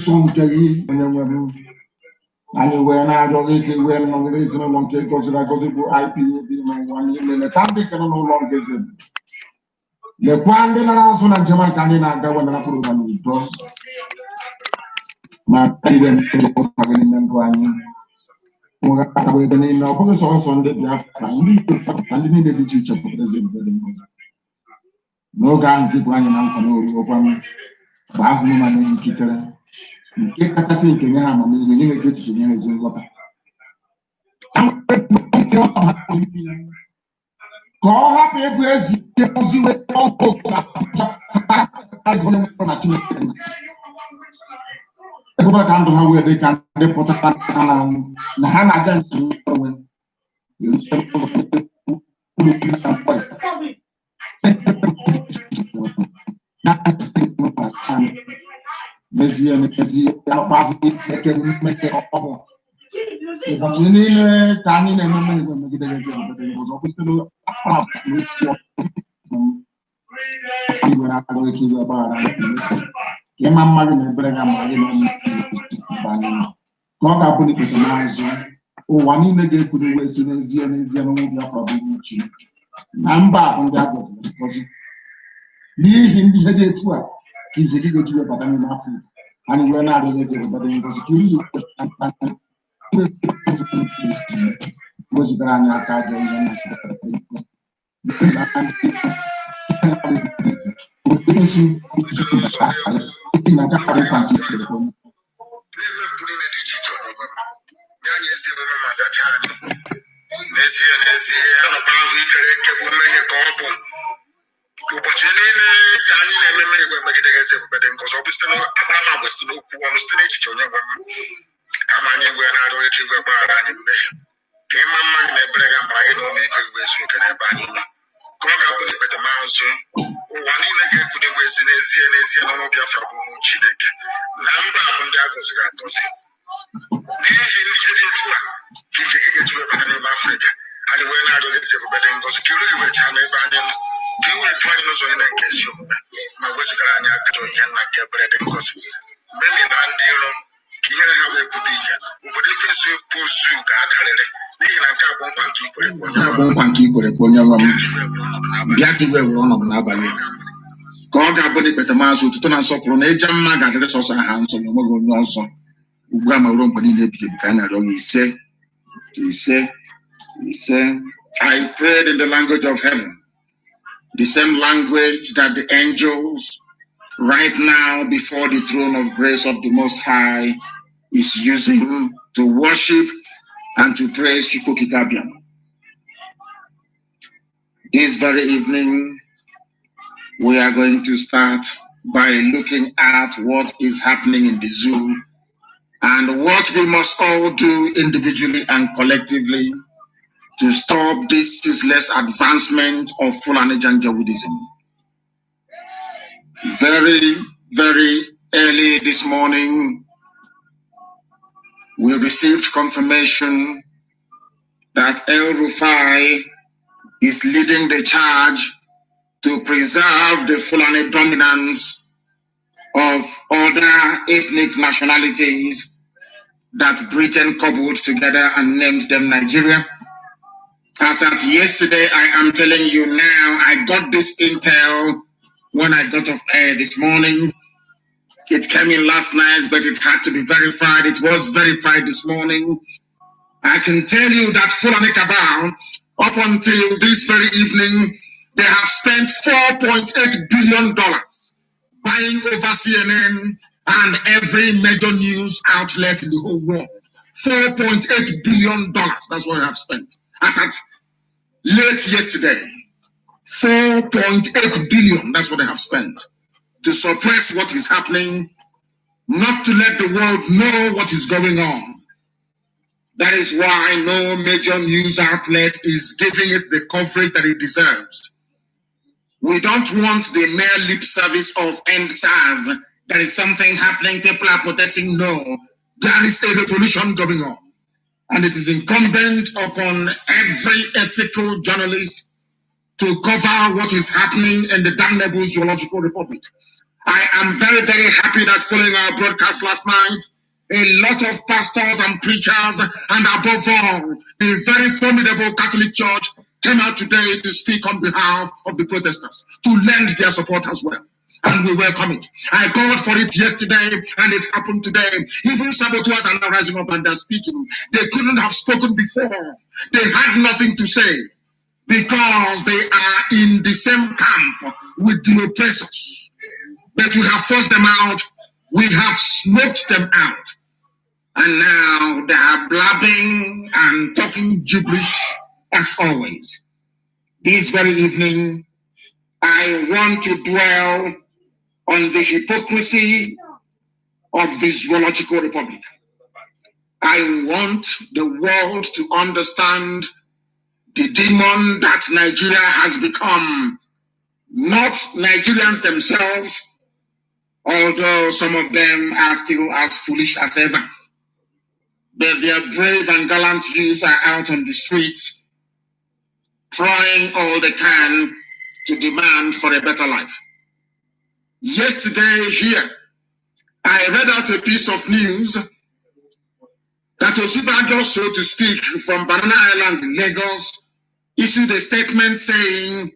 Sonkeri, and you were not already when on the reason of one because I got to go IP one in the Tandy can no longer say. The Quandin around and German Canina go and approve and cross. My even one. With the name of the songs on the after and needed the teacher for the no gun keep running out and open. Bahuma and Kitter. Get at a sinking ham and you exit to the water. Call happy as you Everybody come to how they can report the Hana again to Mazi can make it up. If you need Tani and it was always to when I will keep about Mamma and Bregam. God, I put it with the man. Oh, one in the day could be wasted in Zion for Bucci. Number on that was leave him the headed to her. He's a little to about an enough. And we're not in the but it was curious. Was Grania Kaja. God abone betamaso tuto na sokro na eja mma ga dere so sa ha nso no mo go nso ugwa ma ro mpani na bi ka na ro he said I prayed in the language of heaven, the same language that the angels right now before the throne of grace of the Most High is using to worship and to praise Chukwukikabiam. This very evening, we are going to start by looking at what is happening in the zoo and what we must all do individually and collectively to stop this ceaseless advancement of Fulani Janjaweedism. Very, very early this morning, we received confirmation that El Rufai is leading the charge to preserve the Fulani dominance of other ethnic nationalities that Britain cobbled together and named them Nigeria. As at yesterday, I am telling you now, I got this intel when I got off air this morning. It came in last night, but it had to be verified. It was verified this morning. I can tell you that Fulani Cabal, up until this very evening, they have spent $4.8 billion buying over CNN and every major news outlet in the whole world. $4.8 billion, that's what they have spent. As at late yesterday, 4.8 billion, that's what they have spent to suppress what is happening, not to let the world know what is going on. That is why no major news outlet is giving it the coverage that it deserves. We don't want the mere lip service of end SARS. There is something happening, people are protesting. No, there is a revolution going on. And it is incumbent upon every ethical journalist to cover what is happening in the damnable Zoological Republic. I am very, very happy that following our broadcast last night, a lot of pastors and preachers, and above all, a very formidable Catholic Church came out today to speak on behalf of the protesters, to lend their support as well. And we welcome it. I called for it yesterday, and it happened today. Even saboteurs are now rising up and they're speaking. They couldn't have spoken before. They had nothing to say because they are in the same camp with the oppressors. But we have forced them out. We have smoked them out. And now they are blabbing and talking gibberish as always. This very evening, I want to dwell on the hypocrisy of the zoological republic. I want the world to understand the demon that Nigeria has become. Not Nigerians themselves, although some of them are still as foolish as ever. But their brave and gallant youth are out on the streets, trying all they can to demand for a better life. Yesterday here, I read out a piece of news that Osibajo, so to speak, from Banana Island in Lagos, issued a statement saying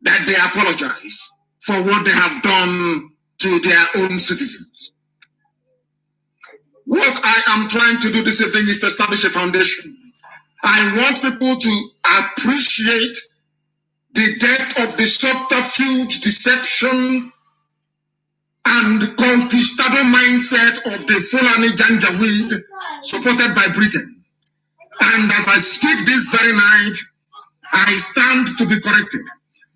that they apologize for what they have done to their own citizens. What I am trying to do this evening is to establish a foundation. I want people to appreciate the depth of the subterfuge, deception, and conquistador mindset of the Fulani Janjaweed supported by Britain. And as I speak this very night, I stand to be corrected.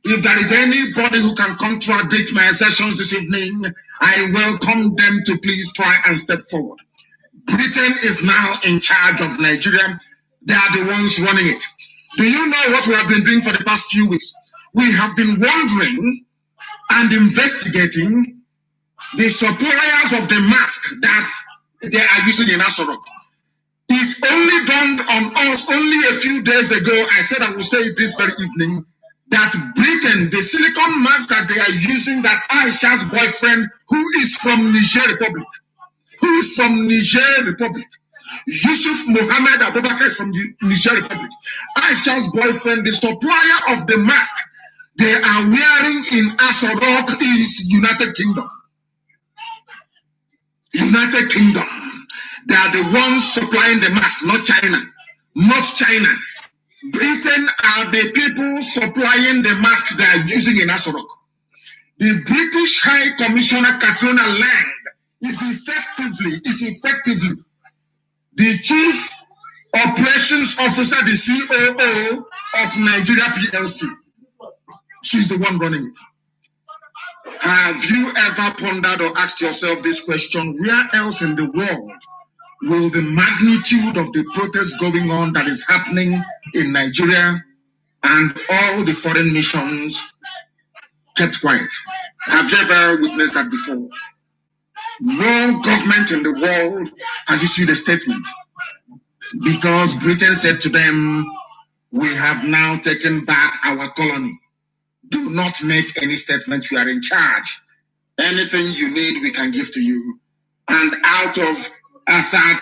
If there is anybody who can contradict my assertions this evening, I welcome them to please try and step forward. Britain is now in charge of Nigeria. They are the ones running it. Do you know what we have been doing for the past few weeks? We have been wondering and investigating the suppliers of the mask that they are using in Asorok. It only dawned on us only a few days ago. I said I will say it this very evening, that Britain, the silicone mask that they are using, that Aisha's boyfriend, who is from Niger Republic, Yusuf Mohammed Abubakar is from the Niger Republic. Aisha's boyfriend, the supplier of the mask they are wearing in Asorok is United Kingdom. United Kingdom. They are the ones supplying the mask, not China. Not China. Britain are the people supplying the masks they are using in Asorok. The British High Commissioner Katrina Lang is effectively the Chief Operations Officer, the COO of Nigeria PLC. She's the one running it. Have you ever pondered or asked yourself this question? Where else in the world will the magnitude of the protest going on that is happening in Nigeria and all the foreign nations kept quiet? Have you ever witnessed that before? No government in the world has issued a statement because Britain said to them, we have now taken back our colony. Do not make any statement. We are in charge. Anything you need, we can give to you. And out of Assad,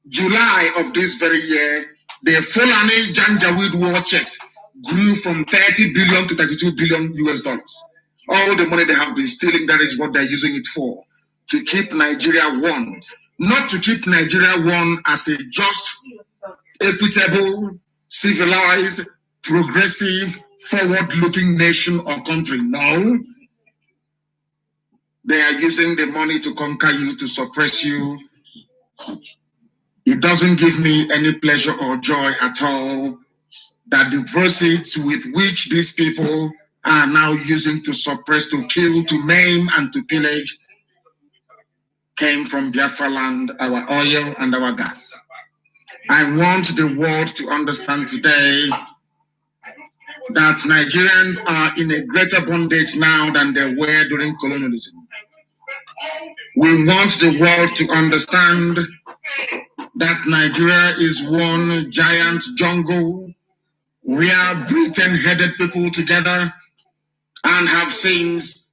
July of this very year, the Fulani Janjaweed war chest grew from 30 billion to 32 billion US dollars. All the money they have been stealing, that is what they're using it for. To keep Nigeria one. Not to keep Nigeria one as a just, equitable, civilized, progressive, forward-looking nation or country. No. They are using the money to conquer you, to suppress you. It doesn't give me any pleasure or joy at all that the proceeds with which these people are now using to suppress, to kill, to maim, and to pillage came from Biafra land, our oil and our gas. I want the world to understand today that Nigerians are in a greater bondage now than they were during colonialism. We want the world to understand that Nigeria is one giant jungle where Britain headed people together and have since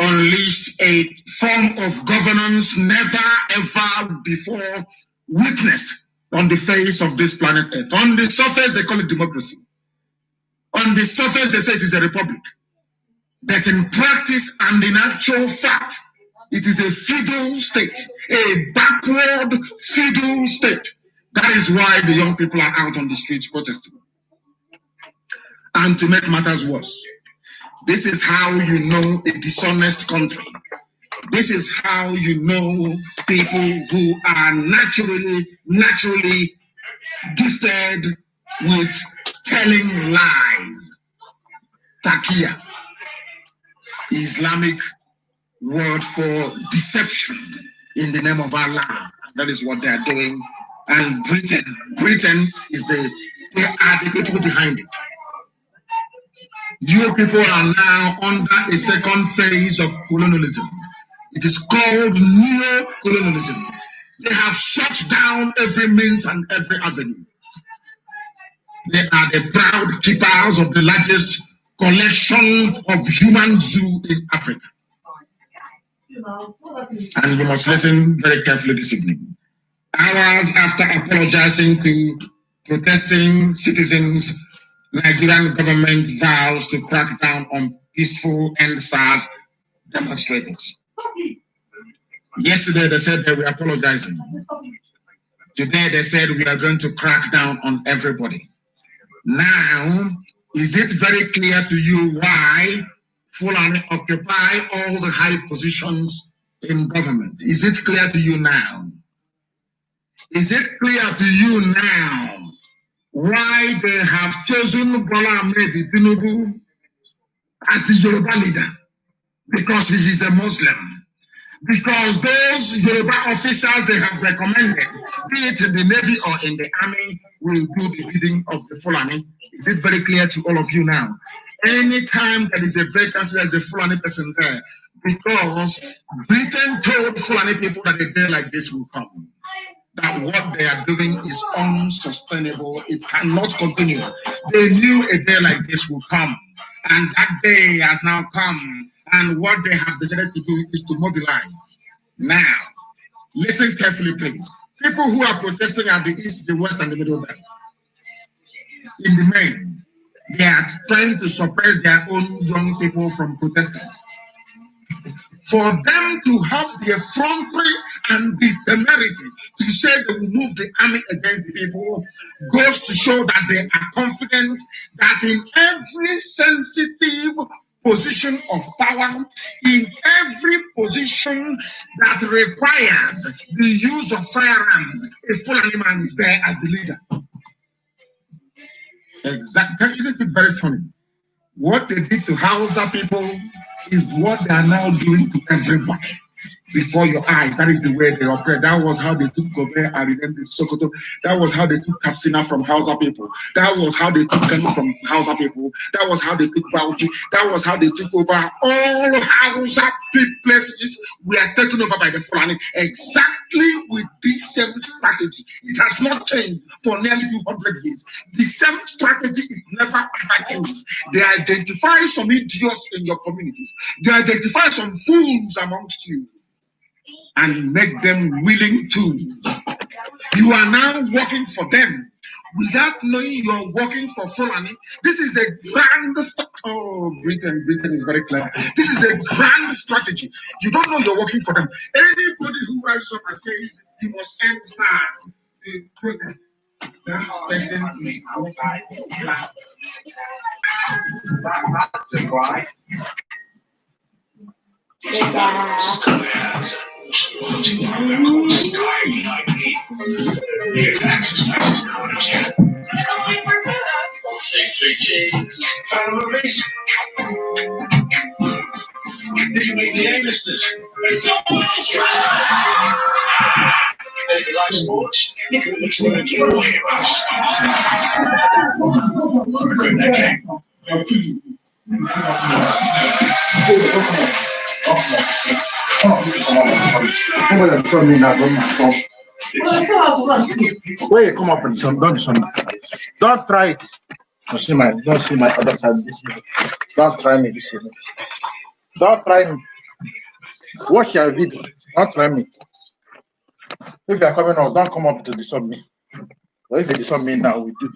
unleashed a form of governance never ever before witnessed on the face of this planet Earth. On the surface, they call it democracy. On the surface, they say it is a republic. But in practice and in actual fact, it is a feudal state, a backward feudal state. That is why the young people are out on the streets protesting. And to make matters worse, this is how you know a dishonest country. This is how you know people who are naturally gifted with telling lies. Takia, Islamic word for deception in the name of Allah. That is what they are doing. And Britain is they are the people behind it. You people are now under a second phase of colonialism. It is called neo-colonialism. They have shut down every means and every avenue. They are the proud keepers of the largest collection of human zoo in Africa. And you must listen very carefully this evening. Hours after apologizing to protesting citizens, Nigerian government vows to crack down on peaceful NSAS demonstrators. Yesterday they said they were apologizing. Today they said we are going to crack down on everybody. Now, is it very clear to you why Fulani occupy all the high positions in government? Is it clear to you now? Is it clear to you now why they have chosen Bola Ahmed Tinubu as the Yoruba leader? Because he is a Muslim. Because those Yoruba officers they have recommended, be it in the Navy or in the Army, will do the bidding of the Fulani. Is it very clear to all of you now? Anytime there is a vacancy, there's a Fulani person there. Because Britain told Fulani people that a day like this will come. That what they are doing is unsustainable. It cannot continue. They knew a day like this will come. And that day has now come. And what they have decided to do is to mobilize. Now, listen carefully, please. People who are protesting at the east, the west, and the middle belt, in the main, they are trying to suppress their own young people from protesting. For them to have the effrontery and the temerity to say they will move the army against the people goes to show that they are confident that in every sensitive position of power, in every position that requires the use of firearms, a Fulani man is there as the leader. Exactly. Isn't it very funny? What they did to Hausa people is what they are now doing to everybody before your eyes. That is the way they operate. That was how they took Gobe and then Sokoto. That was how they took Katsina from Hausa people. That was how they took Kano from Hausa people. That was how they took Bauchi. That was how they took over all Hausa places. We are taken over by the Fulani exactly with this same strategy. It has not changed for nearly 200 years. The same strategy it never ever changes. They identify some idiots in your communities. They identify some fools amongst you and make them willing to. You are now working for them without knowing you're working for Fulani. This is a grand Britain is very clever. This is a grand strategy. You don't know you're working for them. Anybody who rises up and says he must end SARS, the protest, that person is Did you make the A-listers? If you like sports, you can listen to your heroes. Wait, come up and don't try it. Don't see my other side this evening. Don't try me this evening. Don't try me. Watch your video. Not try me. If you are coming up, don't come up to disturb me. Or if you disturb me now, we do.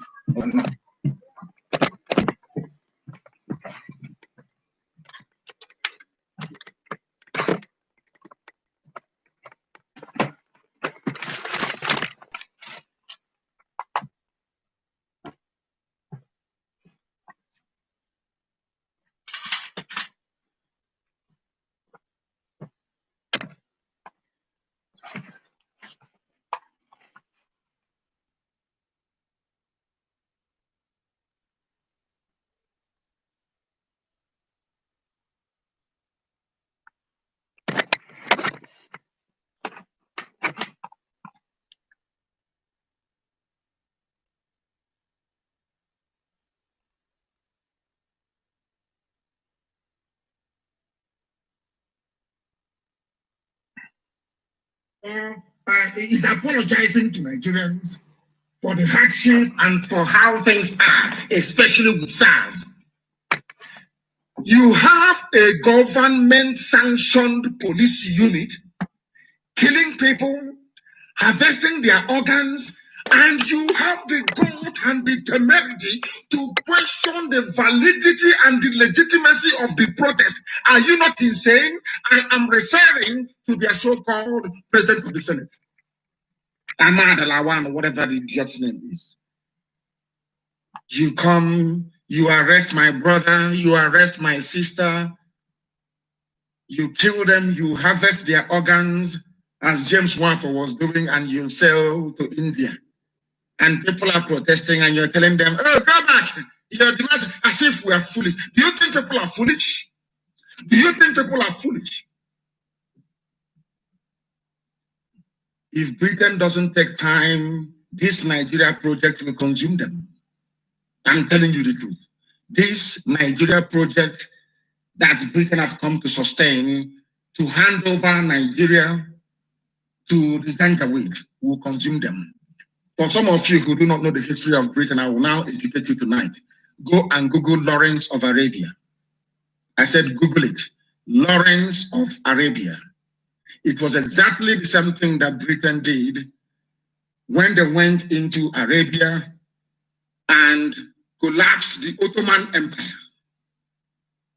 Is apologizing to Nigerians for the hardship and for how things are, especially with SARS. You have a government-sanctioned police unit killing people, harvesting their organs, and you have the guts and the temerity to question the validity and the legitimacy of the protest. Are you not insane? I am referring to their so-called president of the Senate, Ahmad Alawan, or whatever the idiot's name is. You come, you arrest my brother, you arrest my sister, you kill them, you harvest their organs, as James Waffle was doing, and you sell to India. And people are protesting, and you're telling them, oh, come back. You're demanding as if we are foolish. Do you think people are foolish? Do you think people are foolish? If Britain doesn't take time, this Nigeria project will consume them. I'm telling you the truth. This Nigeria project that Britain have come to sustain, to hand over Nigeria to the Janjaweed, will consume them. For some of you who do not know the history of Britain, I will now educate you tonight. Go and Google Lawrence of Arabia. I said Google it. Lawrence of Arabia. It was exactly the same thing that Britain did when they went into Arabia and collapsed the Ottoman Empire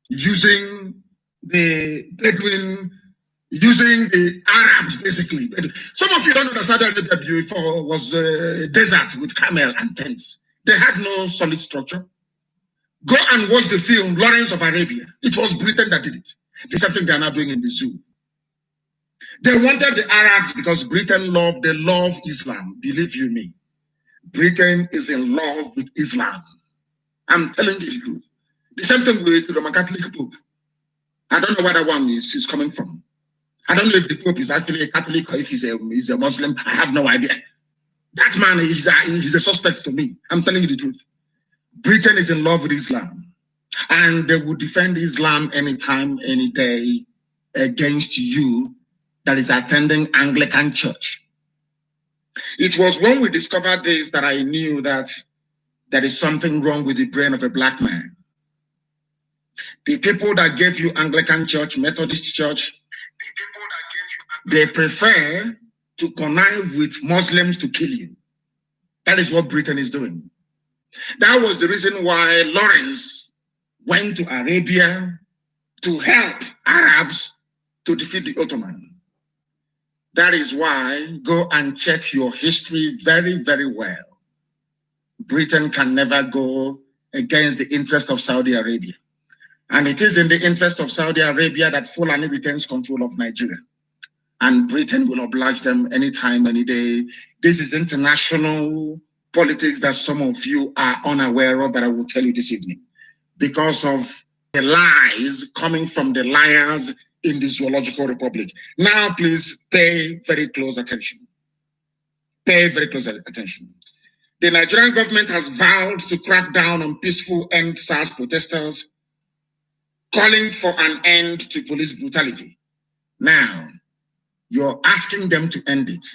using the Bedouin, using the Arabs, basically. Some of you don't know that Saudi Arabia before was a desert with camel and tents. They had no solid structure. Go and watch the film Lawrence of Arabia. It was Britain that did it. The same thing they are now doing in the zoo. They wanted the Arabs because Britain they love Islam. Believe you me. Britain is in love with Islam. I'm telling you the truth. The same thing with the Roman Catholic Pope. I don't know where that one is coming from. I don't know if the Pope is actually a Catholic or if he's a Muslim. I have no idea. That man is a suspect to me. I'm telling you the truth. Britain is in love with Islam, and they will defend Islam anytime, any day against you that is attending Anglican church. It was when we discovered this that I knew that there is something wrong with the brain of a black man. The people that gave you Anglican church, Methodist church, they prefer to connive with Muslims to kill you. That is what Britain is doing. That was the reason why Lawrence went to Arabia to help Arabs to defeat the Ottoman. That is why go and check your history very, very well. Britain can never go against the interest of Saudi Arabia. And it is in the interest of Saudi Arabia that Fulani retains control of Nigeria. And Britain will oblige them anytime, any day. This is international politics that some of you are unaware of, that I will tell you this evening, because of the lies coming from the liars in the Zoological Republic. Now, please pay very close attention. Pay very close attention. The Nigerian government has vowed to crack down on peaceful end SARS protesters, calling for an end to police brutality. Now, you're asking them to end it.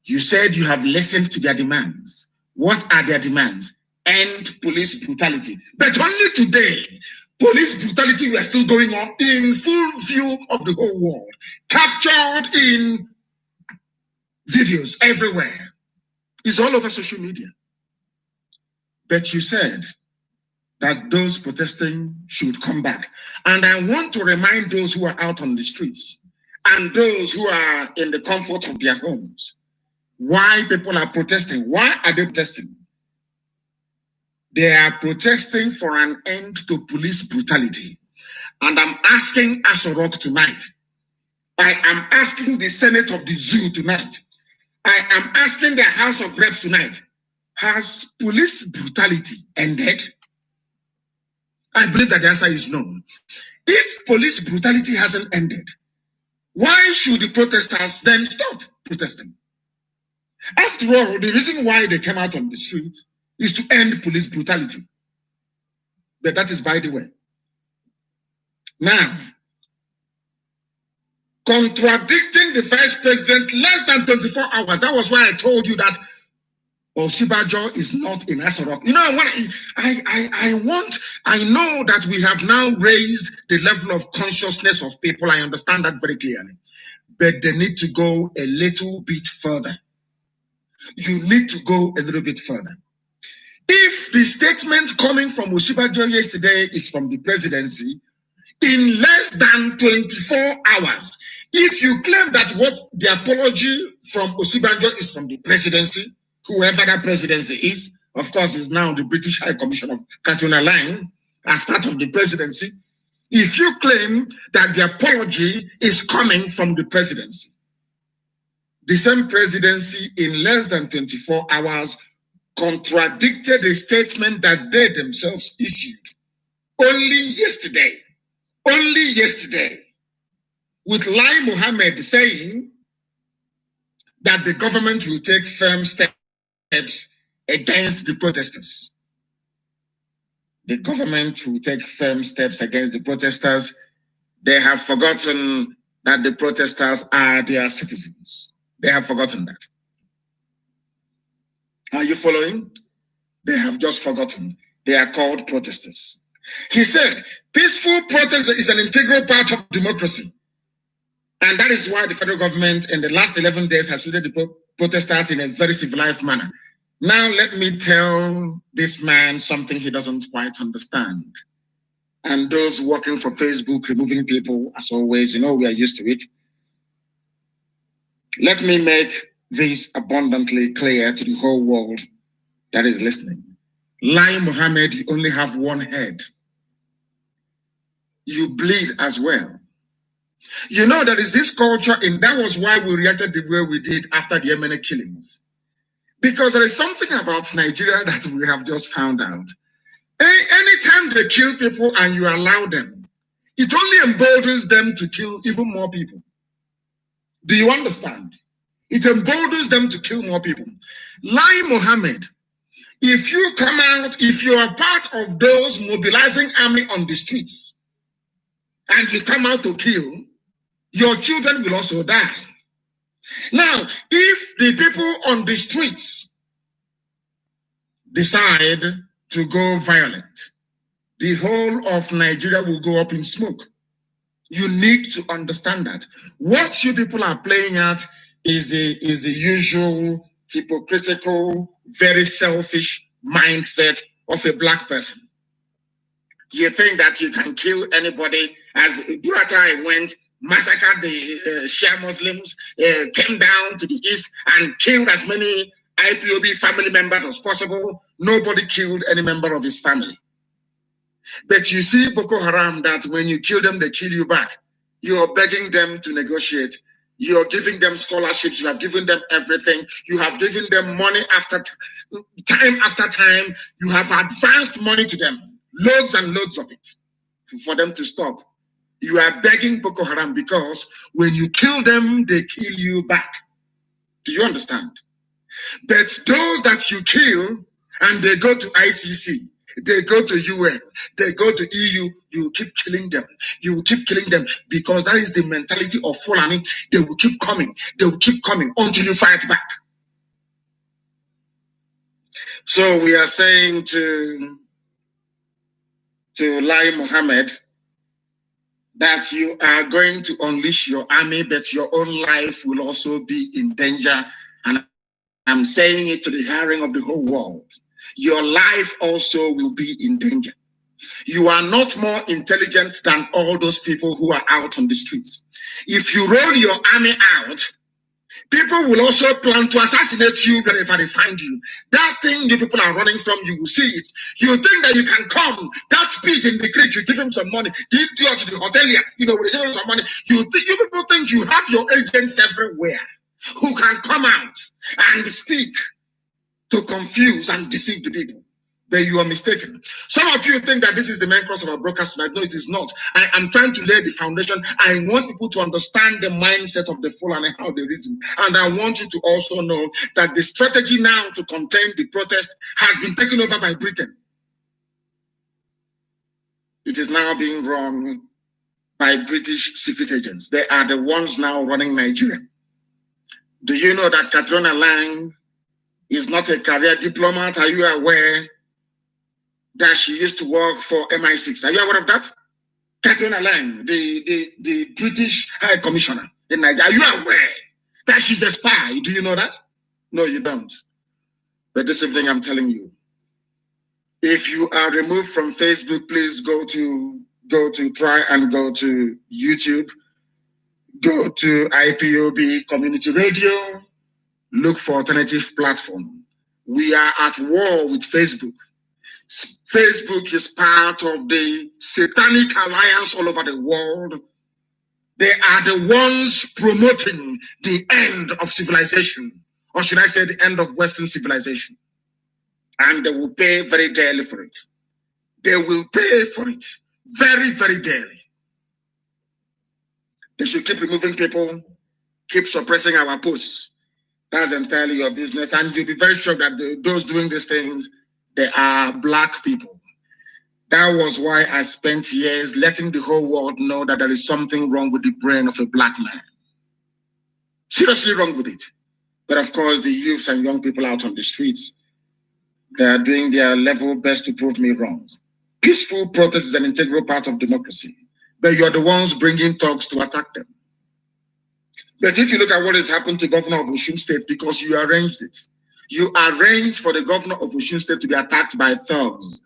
You said you have listened to their demands. What are their demands? End police brutality. But only today, Police brutality were still going on in full view of the whole world, captured in videos everywhere. It's all over social media. But you said that those protesting should come back. And I want to remind those who are out on the streets and those who are in the comfort of their homes why people are protesting. Why are they protesting? They are protesting for an end to police brutality. And I'm asking Asorok tonight. I am asking the Senate of the Zoo tonight. I am asking the House of Reps tonight. Has police brutality ended? I believe that the answer is no. If police brutality hasn't ended, why should the protesters then stop protesting? After all, the reason why they came out on the street is to end police brutality. But that is by the way. Now, contradicting the vice president less than 24 hours, that was why I told you that Osibajo is not in Asorok. You know, I know that we have now raised the level of consciousness of people. I understand that very clearly. But they need to go a little bit further. You need to go a little bit further. If the statement coming from Osibajo yesterday is from the presidency, in less than 24 hours, if you claim that what the apology from Osibajo is from the presidency, whoever that presidency is, of course, is now the British High Commission of Katuna Line as part of the presidency. If you claim that the apology is coming from the presidency, the same presidency in less than 24 hours contradicted a statement that they themselves issued only yesterday, with Lai Mohammed saying that the government will take firm steps against the protesters. The government will take firm steps against the protesters. They have forgotten that the protesters are their citizens. They have forgotten that. Are you following? They have just forgotten. They are called protesters. He said, peaceful protest is an integral part of democracy. And that is why the federal government in the last 11 days has treated the protesters in a very civilized manner. Now let me tell this man something he doesn't quite understand. And those working for Facebook, removing people, as always, you know, we are used to it. Let me make this abundantly clear to the whole world that is listening. Lai Mohammed, you only have one head. You bleed as well. You know, there is this culture, and that was why we reacted the way we did after the MNA killings. Because there is something about Nigeria that we have just found out. Anytime they kill people and you allow them, it only emboldens them to kill even more people. Do you understand? It emboldens them to kill more people. Lai Mohammed, if you come out, if you are part of those mobilizing army on the streets, and you come out to kill, your children will also die. Now, if the people on the streets decide to go violent, the whole of Nigeria will go up in smoke. You need to understand that. What you people are playing at is the usual hypocritical, very selfish mindset of a black person. You think that you can kill anybody, as Buratai went, massacred the Shia Muslims, came down to the east and killed as many IPOB family members as possible. Nobody killed any member of his family. But you see Boko Haram, that when you kill them, they kill you back. You are begging them to negotiate. You are giving them scholarships. You have given them everything. You have given them money after time after time. You have advanced money to them, loads and loads of it, for them to stop. You are begging Boko Haram because when you kill them, they kill you back. Do you understand? But those that you kill and they go to ICC, they go to UN, they go to EU, you keep killing them. You will keep killing them because that is the mentality of Fulani. They will keep coming. They will keep coming until you fight back. So we are saying to to Lai Mohammed that you are going to unleash your army, but your own life will also be in danger. And I'm saying it to the hearing of the whole world. Your life also will be in danger. You are not more intelligent than all those people who are out on the streets. If you roll your army out, people will also plan to assassinate you wherever they find you. That thing you people are running from, you will see it. You think that you can come, that pig in the creek, you give him some money, the idiot to the hotelier, you know, we give him some money. You people think you have your agents everywhere who can come out and speak to confuse and deceive the people. But you are mistaken. Some of you think that this is the main cross of our broadcast tonight. No, it is not. I am trying to lay the foundation. I want people to understand the mindset of the Fulani and how they reason. And I want you to also know that the strategy now to contain the protest has been taken over by Britain. It is now being run by British secret agents. They are the ones now running Nigeria. Do you know that Katrina Lang is not a career diplomat? Are you aware that she used to work for MI6? Are you aware of that? Katrina Lang, the British High Commissioner in Nigeria. Are you aware that she's a spy? Do you know that? No, you don't. But this evening I'm telling you. If you are removed from Facebook, please go to try and go to YouTube. Go to IPOB Community Radio. Look for alternative platform. We are at war with Facebook. Facebook is part of the satanic alliance all over the world. They are the ones promoting the end of civilization, or should I say the end of Western civilization. And they will pay very dearly for it. They will pay for it very, very dearly. They should keep removing people, keep suppressing our posts. That's entirely your business. And you'll be very sure that those doing these things, they are black people. That was why I spent years letting the whole world know that there is something wrong with the brain of a black man. Seriously wrong with it. But of course, the youths and young people out on the streets, they are doing their level best to prove me wrong. Peaceful protest is an integral part of democracy, but you're the ones bringing thugs to attack them. But if you look at what has happened to the governor of Osun State, because you arranged it, you arranged for the governor of Osun State to be attacked by thugs,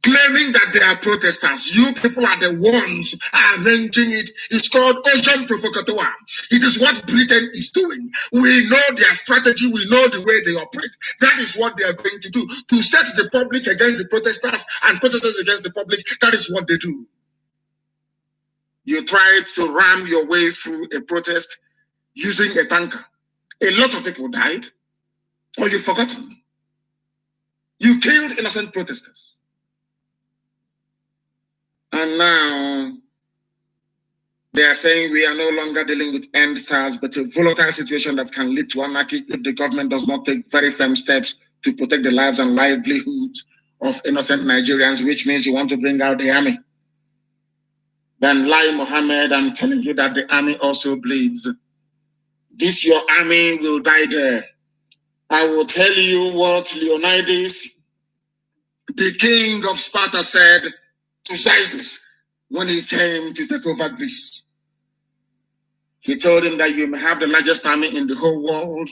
claiming that they are protesters. You people are the ones arranging it. It's called Ocean Provocateur. It is what Britain is doing. We know their strategy. We know the way they operate. That is what they are going to do. To set the public against the protesters and protesters against the public, that is what they do. You tried to ram your way through a protest using a tanker. A lot of people died, or you've forgotten. You killed innocent protesters. And now they are saying we are no longer dealing with EndSARS, but a volatile situation that can lead to anarchy if the government does not take very firm steps to protect the lives and livelihoods of innocent Nigerians, which means you want to bring out the army. Then Lai Mohammed, I'm telling you that the army also bleeds. This your army will die there. I will tell you what Leonidas, the king of Sparta, said to Xerxes when he came to take over Greece. He told him that you may have the largest army in the whole world,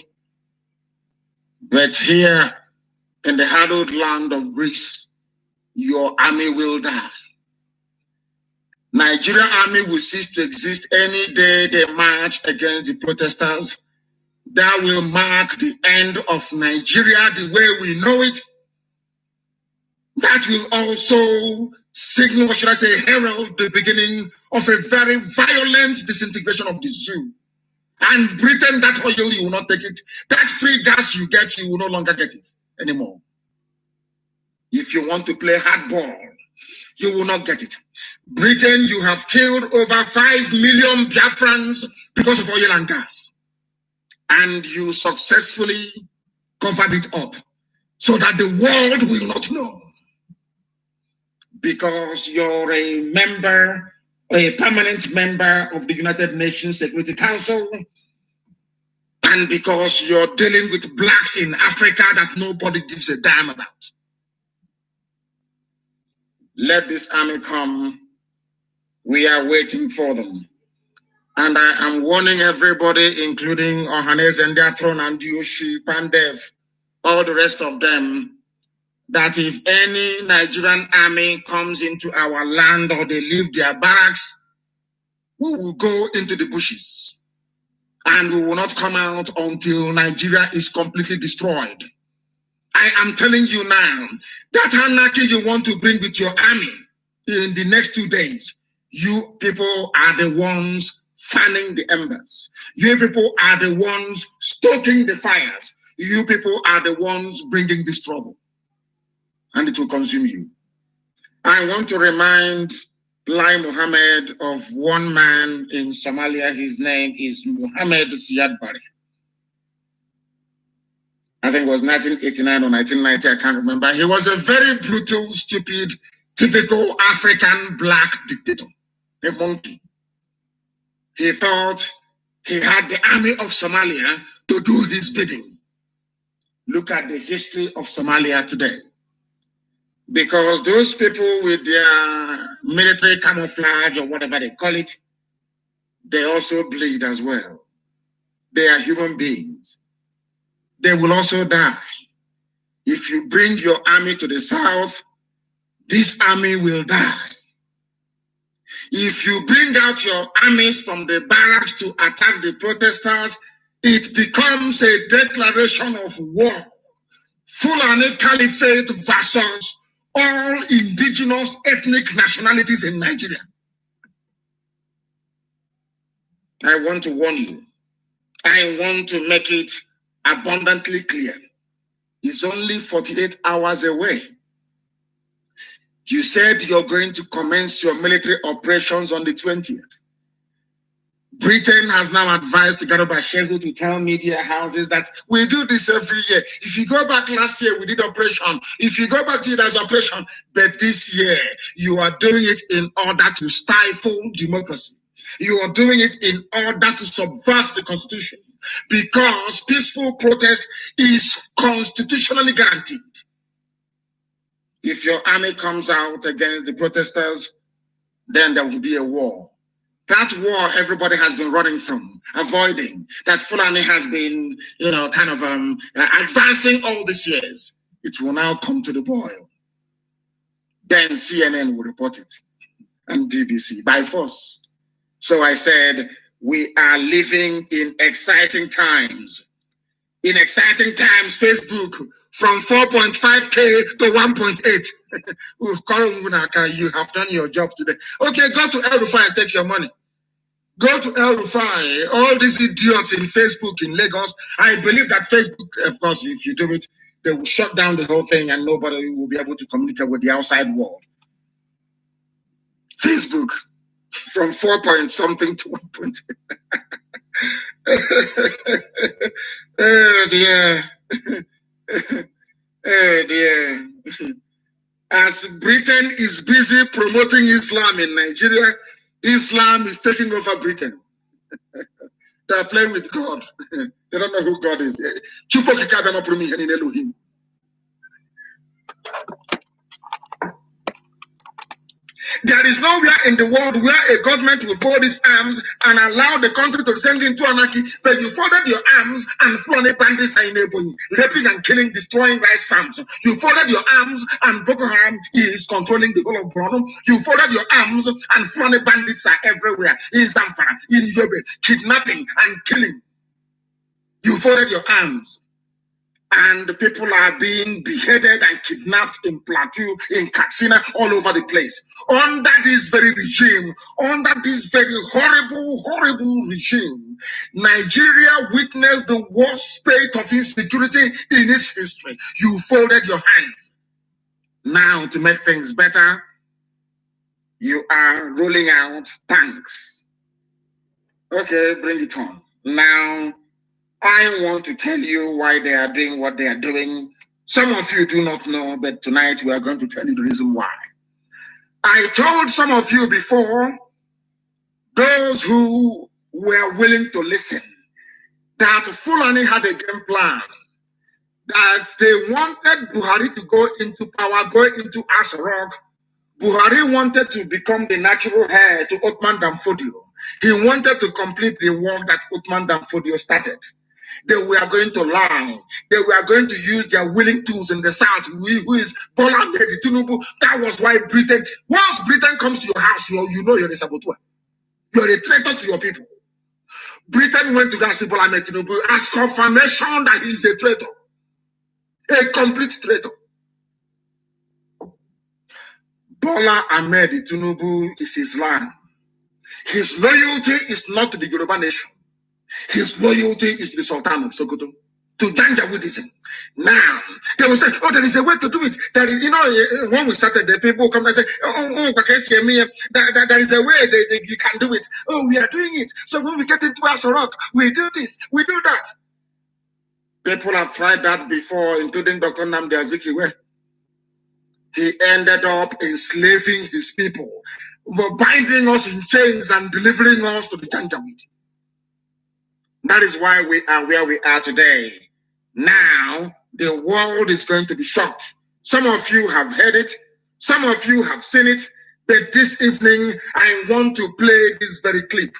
but here in the hallowed land of Greece, your army will die. Nigerian army will cease to exist any day they march against the protesters. That will mark the end of Nigeria the way we know it. That will also signal, or should I say, herald the beginning of a very violent disintegration of the zoo. And Britain, that oil, you will not take it. That free gas you get, you will no longer get it anymore. If you want to play hardball, you will not get it. Britain, you have killed over 5 million Biafrans because of oil and gas. And you successfully covered it up so that the world will not know. Because you're a member, a permanent member of the United Nations Security Council, and because you're dealing with blacks in Africa that nobody gives a damn about. let this army come. We are waiting for them. And I am warning everybody, including Ohanes and Datron and Yoshi, Pandev, all the rest of them, that if any Nigerian army comes into our land or they leave their barracks, we will go into the bushes. And we will not come out until Nigeria is completely destroyed. I am telling you now, that anarchy you want to bring with your army in the next 2 days, you people are the ones fanning the embers. You people are the ones stoking the fires. You people are the ones bringing this trouble. And it will consume you. I want to remind Lai Mohammed of one man in Somalia. His name is Mohammed Siad Barre. I think it was 1989 or 1990, I can't remember. He was a very brutal, stupid, typical African black dictator, a monkey. He thought he had the army of Somalia to do his bidding. Look at the history of Somalia today. Because those people with their military camouflage or whatever they call it, they also bleed as well. They are human beings. They will also die. If you bring your army to the south, this army will die. If you bring out your armies from the barracks to attack the protesters, it becomes a declaration of war. Fulani Caliphate versus all indigenous ethnic nationalities in Nigeria. I want to warn you. I want to make it abundantly clear. It's only 48 hours away. You said you're going to commence your military operations on the 20th. Britain has now advised Garuba Shehu to tell media houses that we do this every year. If you go back last year, we did operation. If you go back to it as operation, but this year, you are doing it in order to stifle democracy. You are doing it in order to subvert the constitution because peaceful protest is constitutionally guaranteed. If your army comes out against the protesters, then there will be a war. That war everybody has been running from, avoiding, that Fulani has been, kind of advancing all these years. It will now come to the boil. Then CNN will report it, and BBC, by force. So I said, we are living in exciting times. In exciting times, Facebook, from 4.5K to 1.8. You have done your job today. Okay, go to El Rufai and take your money. Go to El Rufai. All these idiots in Facebook in Lagos. I believe that Facebook, of course, if you do it, they will shut down the whole thing and nobody will be able to communicate with the outside world. Facebook, from 4-point-something to 1.8. Oh dear. Oh dear. As Britain is busy promoting Islam in Nigeria, Islam is taking over Britain. They are playing with God. They don't know who God is. There is nowhere in the world where a government will hold its arms and allow the country to descend into anarchy, but you folded your arms and Fulani bandits are enabling, raping and killing, destroying rice farms. You folded your arms and Boko Haram is controlling the whole of Borno. You folded your arms and Fulani bandits are everywhere, in Zamfara, in Yobe, kidnapping and killing. You folded your arms. And people are being beheaded and kidnapped in Plateau, in Katsina, all over the place. Under this very regime, under this very horrible, horrible regime, Nigeria witnessed the worst state of insecurity in its history. You folded your hands. Now, to make things better, you are rolling out tanks. Okay, bring it on. Now, I want to tell you why they are doing what they are doing. Some of you do not know, but tonight we are going to tell you the reason why. I told some of you before, those who were willing to listen, that Fulani had a game plan, that they wanted Buhari to go into power, go into Aso Rock, Buhari wanted to become the natural heir to Othman Danfodio. He wanted to complete the work that Othman Danfodio started. They were going to learn. They were going to use their willing tools in the south, who is Bola Ahmed Tinubu. That was why Britain, once Britain comes to your house, you know you're a saboteur. You're a traitor to your people. Britain went to Gasi Bola Ahmed Tinubu as confirmation that he's a traitor. A complete traitor. Bola Ahmed Tinubu is Islam. His loyalty is not to the Yoruba nation. His loyalty is to the Sultan of Sokoto, to Janjaweedism. Now, they will say, oh, there is a way to do it. There is, when we started, the people come and say, there is a way that you can do it. Oh, we are doing it. So when we get into Asorok, we do this, we do that. People have tried that before, including Dr. Nnamdi Azikiwe. He ended up enslaving his people, binding us in chains and delivering us to the Janjaweed. That is why we are where we are today. Now, the world is going to be shocked. Some of you have heard it. Some of you have seen it. But this evening, I want to play this very clip.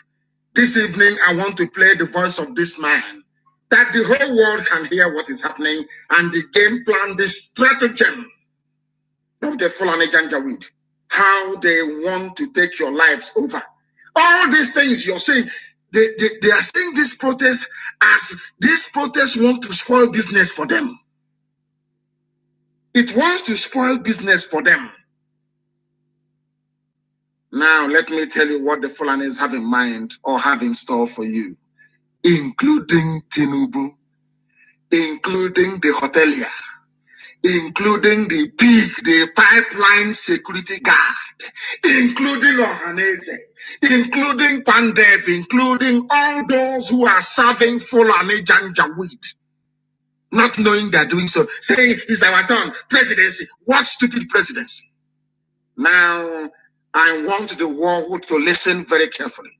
This evening, I want to play the voice of this man, that the whole world can hear what is happening and the game plan, the stratagem of the Fulani Janjaweed, how they want to take your lives over. All these things you're saying, they are saying this protest as this protest want to spoil business for them. It wants to spoil business for them. Now, let me tell you what the Fulanis have in mind or have in store for you, including Tinubu, including the hotelier, including the pig, the pipeline security guard, including Ohanese, including Pandev, including all those who are serving Fulani Janjaweed, not knowing they're doing so, saying it's our turn, presidency. What stupid presidency? Now, I want the world to listen very carefully.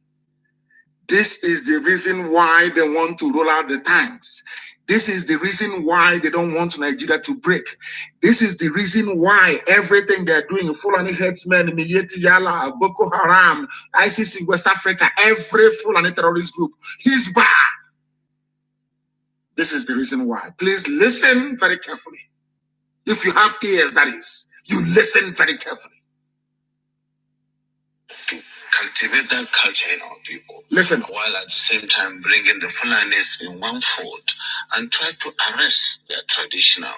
This is the reason why they want to roll out the tanks. This is the reason why they don't want Nigeria to break. This is the reason why everything they're doing, Fulani headsmen, Miyeti Yala, Boko Haram, ISIS in West Africa, every Fulani terrorist group, Hizbah. This is the reason why. Please listen very carefully. If you have ears, that is, you listen very carefully. To cultivate that culture in our people. Listen. While at the same time bringing the Fulanis in one fold and try to arrest their traditional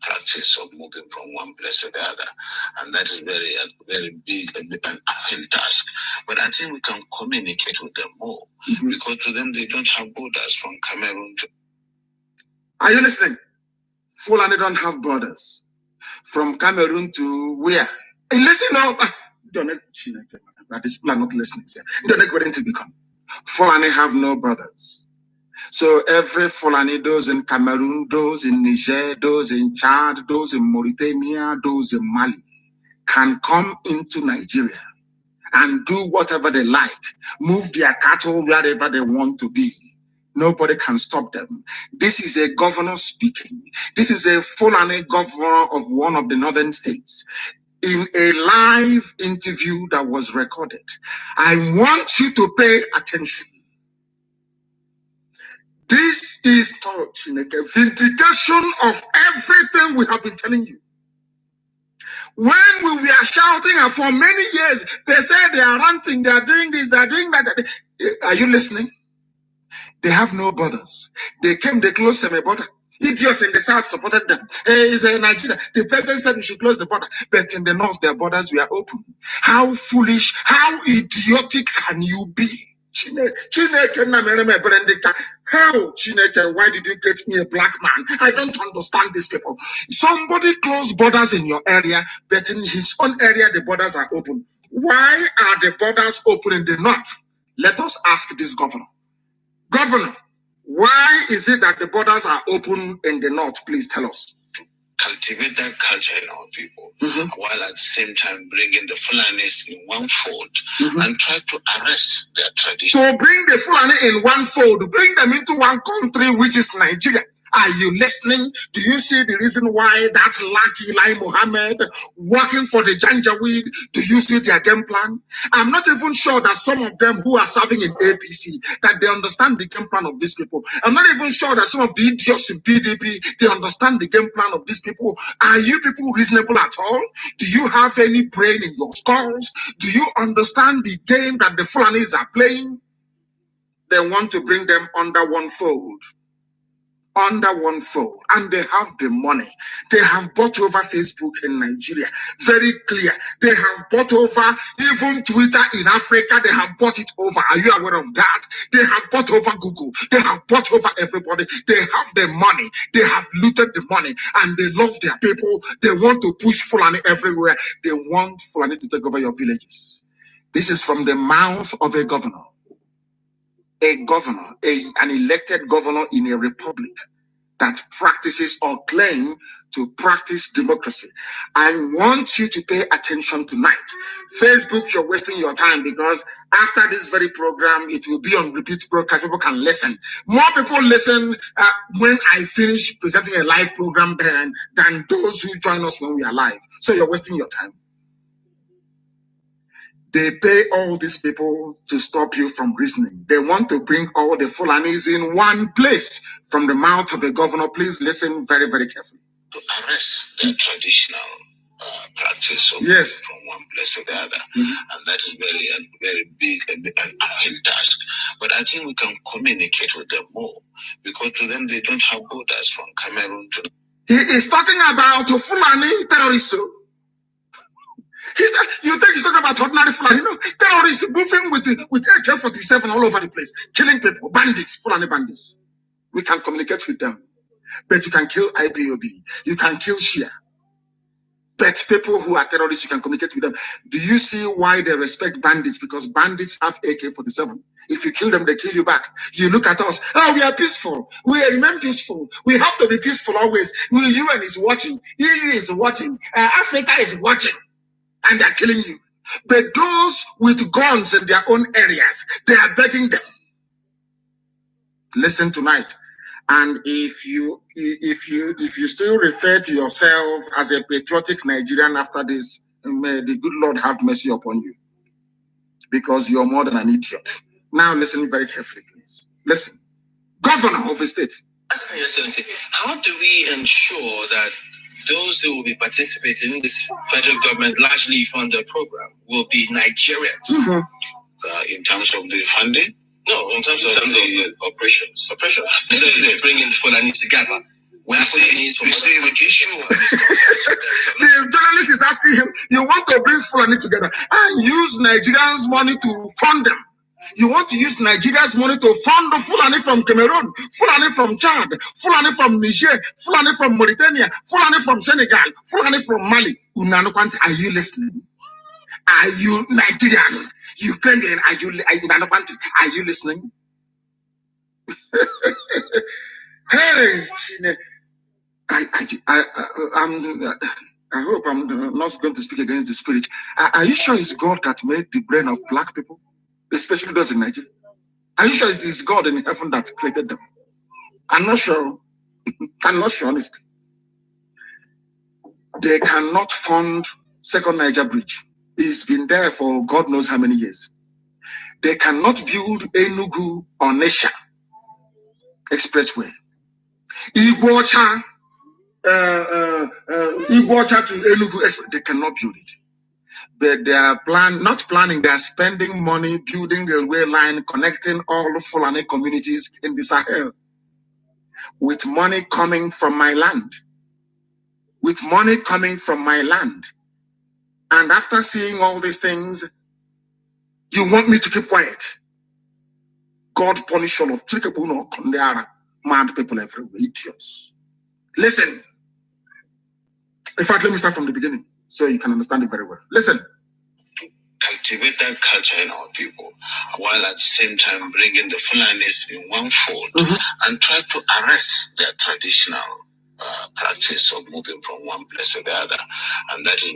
practice of moving from one place to the other. And that is very big and uphill task. But I think we can communicate with them more because to them they don't have borders from Cameroon to... Are you listening? Fulani don't have borders. From Cameroon to where? Hey, listen up. These people are not listening. Don't know what to become. Fulani have no borders. So every Fulani, those in Cameroon, those in Niger, those in Chad, those in Mauritania, those in Mali, can come into Nigeria and do whatever they like, move their cattle wherever they want to be. Nobody can stop them. This is a governor speaking. This is a Fulani governor of one of the northern states. In a live interview that was recorded. I want you to pay attention. This is a vindication of everything we have been telling you. When we were shouting, and for many years, they said they are ranting, they are doing this, they are doing that. Are you listening? They have no borders. They came, they closed semi-border. Idiots in the south supported them. It's Nigeria. The president said we should close the border. But in the north, their borders were open. How foolish, how idiotic can you be? How, Chineke, why did you create me a black man? I don't understand these people. Somebody closed borders in your area, but in his own area, the borders are open. Why are the borders open in the north? Let us ask this governor. Governor, why is it that the borders are open in the north? Please tell us. Cultivate that culture in our people, while at the same time bringing the Fulanis in one fold and try to arrest their tradition. To bring the Fulani in one fold, bring them into one country, which is Nigeria, Are you listening? Do you see the reason why that lucky Lai Mohammed working for the Janjaweed? Do you see their game plan? I'm not even sure that some of them who are serving in APC, that they understand the game plan of these people. I'm not even sure that some of the idiots in PDP, they understand the game plan of these people. Are you people reasonable at all? Do you have any brain in your skulls? Do you understand the game that the Fulanis are playing? They want to bring them under one fold. And they have the money. They have bought over Facebook in Nigeria. Very clear. They have bought over even Twitter in Africa. They have bought it over. Are you aware of that? They have bought over Google. They have bought over everybody. They have the money. They have looted the money and they love their people. They want to push Fulani everywhere. They want Fulani to take over your villages. This is from the mouth of a governor. An elected governor in a republic that practices or claim to practice democracy. I want you to pay attention tonight. Facebook, you're wasting your time because after this very program, it will be on repeat broadcast. People can listen. More people listen when I finish presenting a live program than those who join us when we are live. So you're wasting your time. They pay all these people to stop you from reasoning. They want to bring all the Fulanis in one place from the mouth of the governor. Please listen very, very carefully. To arrest the traditional practice of from one place to the other. And that is very big and task. But I think we can communicate with them more because to them they don't have borders from Cameroon to. He is talking about Fulani terrorists. You think he's talking about ordinary Fulani? No, terrorists moving with AK-47 all over the place, killing people, bandits, Fulani bandits. We can communicate with them. But you can kill IPOB, you can kill Shia. But people who are terrorists, you can communicate with them. Do you see why they respect bandits? Because bandits have AK-47. If you kill them, they kill you back. You look at us, oh, we are peaceful. We remain peaceful. We have to be peaceful always. UN is watching. EU is watching. Africa is watching. And they are killing you. But those with guns in their own areas, they are begging them. Listen tonight. And if you still refer to yourself as a patriotic Nigerian after this, may the good Lord have mercy upon you. Because you're more than an idiot. Now listen very carefully, please. Listen. Governor of a state. Excellency, how do we ensure that those who will be participating in this federal government largely funded program will be Nigerians? In terms of the funding? No, in terms of the operations. This is bringing Fulani together. The journalist is asking him, you want to bring Fulani together and use Nigerians' money to fund them. You want to use Nigeria's money to fund the Fulani from Cameroon, Fulani from Chad, Fulani from Niger, Fulani from Mauritania, Fulani from Senegal, Fulani from Mali. Are you listening? Are you Nigerian? Ukrainian? Are you listening? Hey, I hope I'm not going to speak against the spirit. Are you sure it's God that made the brain of black people? Especially those in Nigeria. Are you sure it's God in heaven that created them? I'm not sure. I'm not sure, honestly. They cannot fund Second Niger Bridge. It's been there for God knows how many years. They cannot build Enugu or Nesha Expressway. Iguacha to Enugu Expressway, they cannot build it. But they are they are spending money building a railway line connecting all Fulani communities in the Sahel with money coming from my land. With money coming from my land. And after seeing all these things, you want me to keep quiet. God punish all of mad people everywhere, idiots. Listen. In fact, let me start from the beginning so you can understand it very well. Listen. Cultivate that culture in our people, while at the same time bringing the Fulanis in one fold and try to arrest their traditional practice of moving from one place to the other, and that is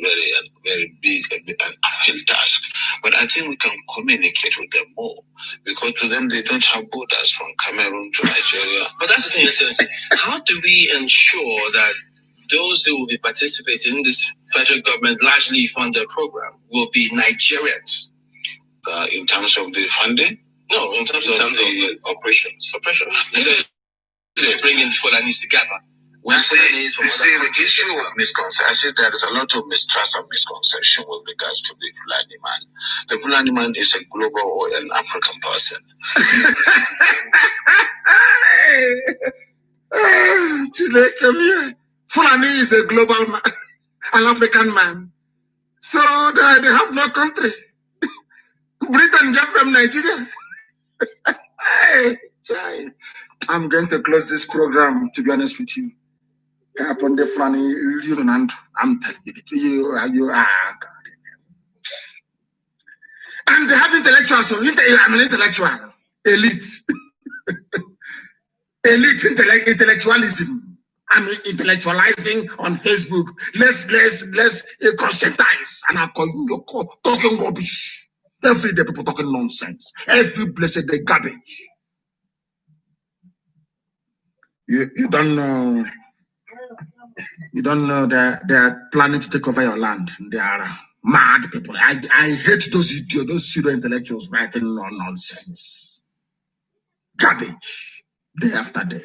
very big and uphill task. But I think we can communicate with them more, because to them they don't have borders from Cameroon to Nigeria. But that's the thing, Excellency. How do we ensure that those who will be participating in this federal government largely funded program will be Nigerians? In terms of the funding? No, in terms of the operations. To bring in Fulanis together. You see, the issue of misconception, I said there is a lot of mistrust and misconception with regards to the Fulani man. The Fulani man is a global or an African person. Fulani is a global man, an African man. So they have no country. Britain came from Nigeria. I'm going to close this program, to be honest with you. Upon the Fulani, I'm telling you, and they have intellectuals, so I'm an intellectual, elite. Elite intellectualism. I'm intellectualizing on Facebook. Let's conscientize. And I'm talking rubbish. Every day people talking nonsense. Every blessed day garbage. You don't know. You don't know that they are planning to take over your land. They are mad people. I hate those idiots, those pseudo intellectuals writing nonsense. Garbage. Day after day.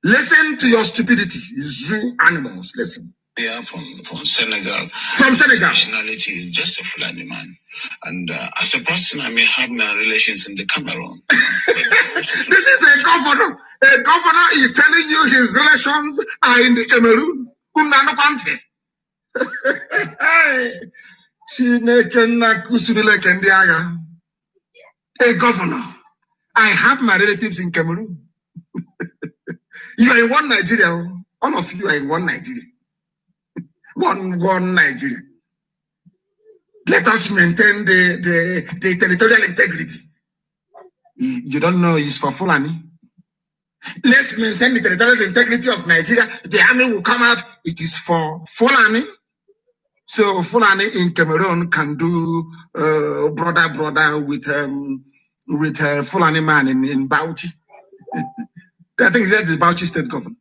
Listen to your stupidity, you zoo animals. Listen. They are from Senegal. From Senegal. Nationality is just a Fulani man. And as a person, I may have my relations in the Cameroon. This is a governor. A governor is telling you his relations are in the Cameroon. A governor. I have my relatives in Cameroon. You are in one Nigeria. All of you are in one Nigeria. One Nigeria. Let us maintain the territorial integrity. You don't know it's for Fulani. Let's maintain the territorial integrity of Nigeria. The army will come out. It is for Fulani. So Fulani in Cameroon can do brother with Fulani man in Bauchi. I think that's the Bauchi state government.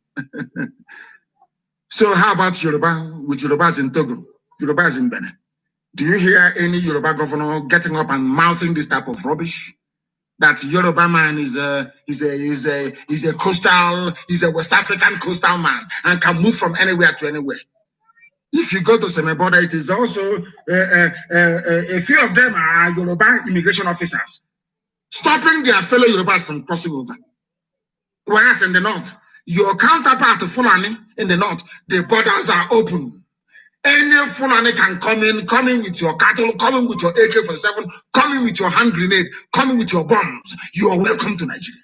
So how about Yoruba with Yorubas in Togo, Yorubas in Benin? Do you hear any Yoruba governor getting up and mouthing this type of rubbish? That Yoruba man is a coastal, he's a West African coastal man and can move from anywhere to anywhere. If you go to Semeboda, it is also a few of them are Yoruba immigration officers, stopping their fellow Yorubas from crossing over. Whereas in the north, your counterpart to Fulani in the north, the borders are open. Any Fulani can come in with your cattle, come in with your AK-47, come in with your hand grenade, come in with your bombs. You are welcome to Nigeria.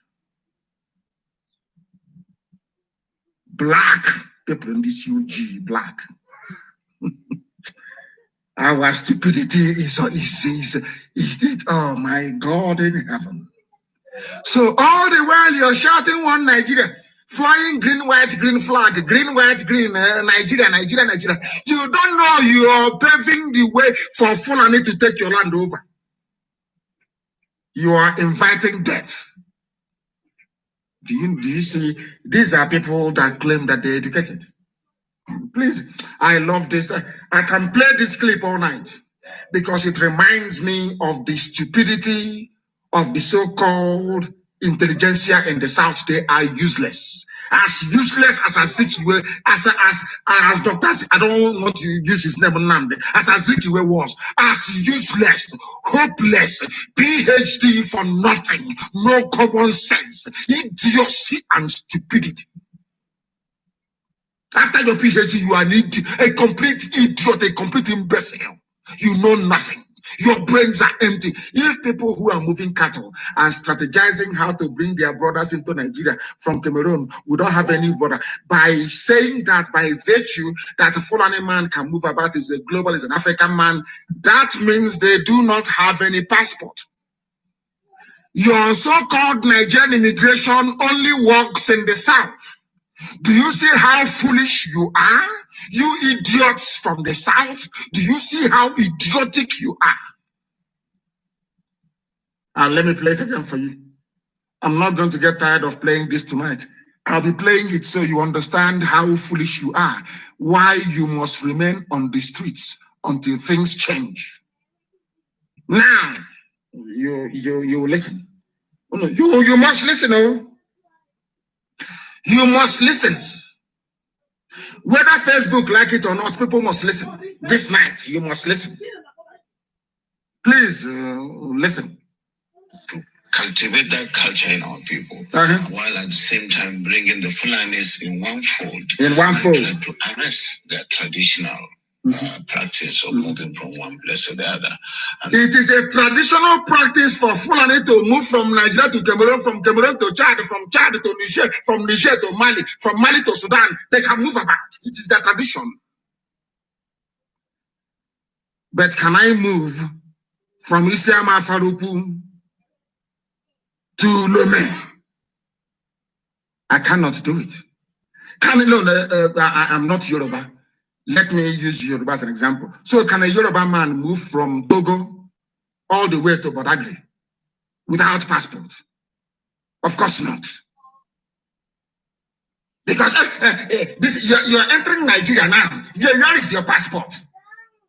Black people in this UG, black. Our stupidity is oh my God in heaven. So all the while you're shouting one Nigeria, flying green, white, green flag, green, white, green, Nigeria. You don't know you are paving the way for Fulani to take your land over. You are inviting death. Do you see? These are people that claim that they're educated. Please, I love this. I can play this clip all night because it reminds me of the stupidity of the so-called intelligentsia in the South. They are useless. As useless as Azikiwe, as Dr. I don't want to use his name, Nnamdi, as Azikiwe was, as useless, hopeless, PhD for nothing, no common sense, idiocy and stupidity. After your PhD, you are a complete idiot, a complete imbecile. You know nothing. Your brains are empty. If people who are moving cattle are strategizing how to bring their brothers into Nigeria from Cameroon, we don't have any border. By saying that, by virtue that a Fulani man can move about, is a global, is an African man, that means they do not have any passport. Your so-called Nigerian immigration only works in the South. Do you see how foolish you are? You idiots from the south, do you see how idiotic you are? And let me play it again for you. I'm not going to get tired of playing this tonight. I'll be playing it so you understand how foolish you are, why you must remain on the streets until things change. Now, you listen. No, you must listen. Oh, you must listen. Whether Facebook like it or not, people must listen. This night, you must listen. Please listen. Cultivate that culture in our people, while at the same time bringing the Fulanis in one fold. Try to arrest their traditional practice of moving from one place to the other. And it is a traditional practice for Fulani to move from Nigeria to Cameroon, from Cameroon to Chad, from Chad to Niger, from Niger to Mali, from Mali to Sudan. They can move about. It is their tradition. But can I move from Isiama Faruku to Lome? I cannot do it. I'm not Yoruba. Let me use Yoruba as an example. So can a Yoruba man move from Togo all the way to Badagry without passport? Of course not. Because you're entering Nigeria now. Where is your passport?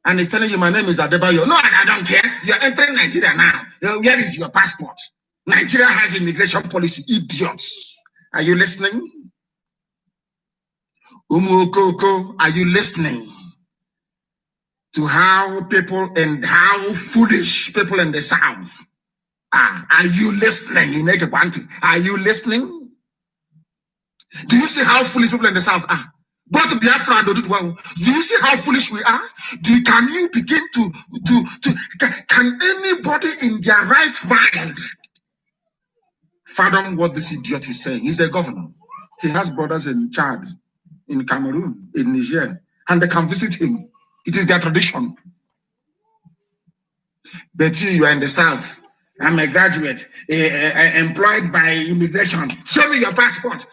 And he's telling you, my name is Adebayo. No, I don't care. You're entering Nigeria now. Where is your passport? Nigeria has immigration policy. Idiots. Are you listening? Umuokoko, are you listening to how people and how foolish people in the South are? Are you listening? Are you listening? Do you see how foolish people in the South are? But Biafra do it well. Do you see how foolish we are? Can you begin can anybody in their right mind fathom what this idiot is saying? He's a governor. He has brothers in Chad, in Cameroon, in Niger, and they can visit him. It is their tradition. But you are in the South. I'm a graduate, employed by immigration. Show me your passport.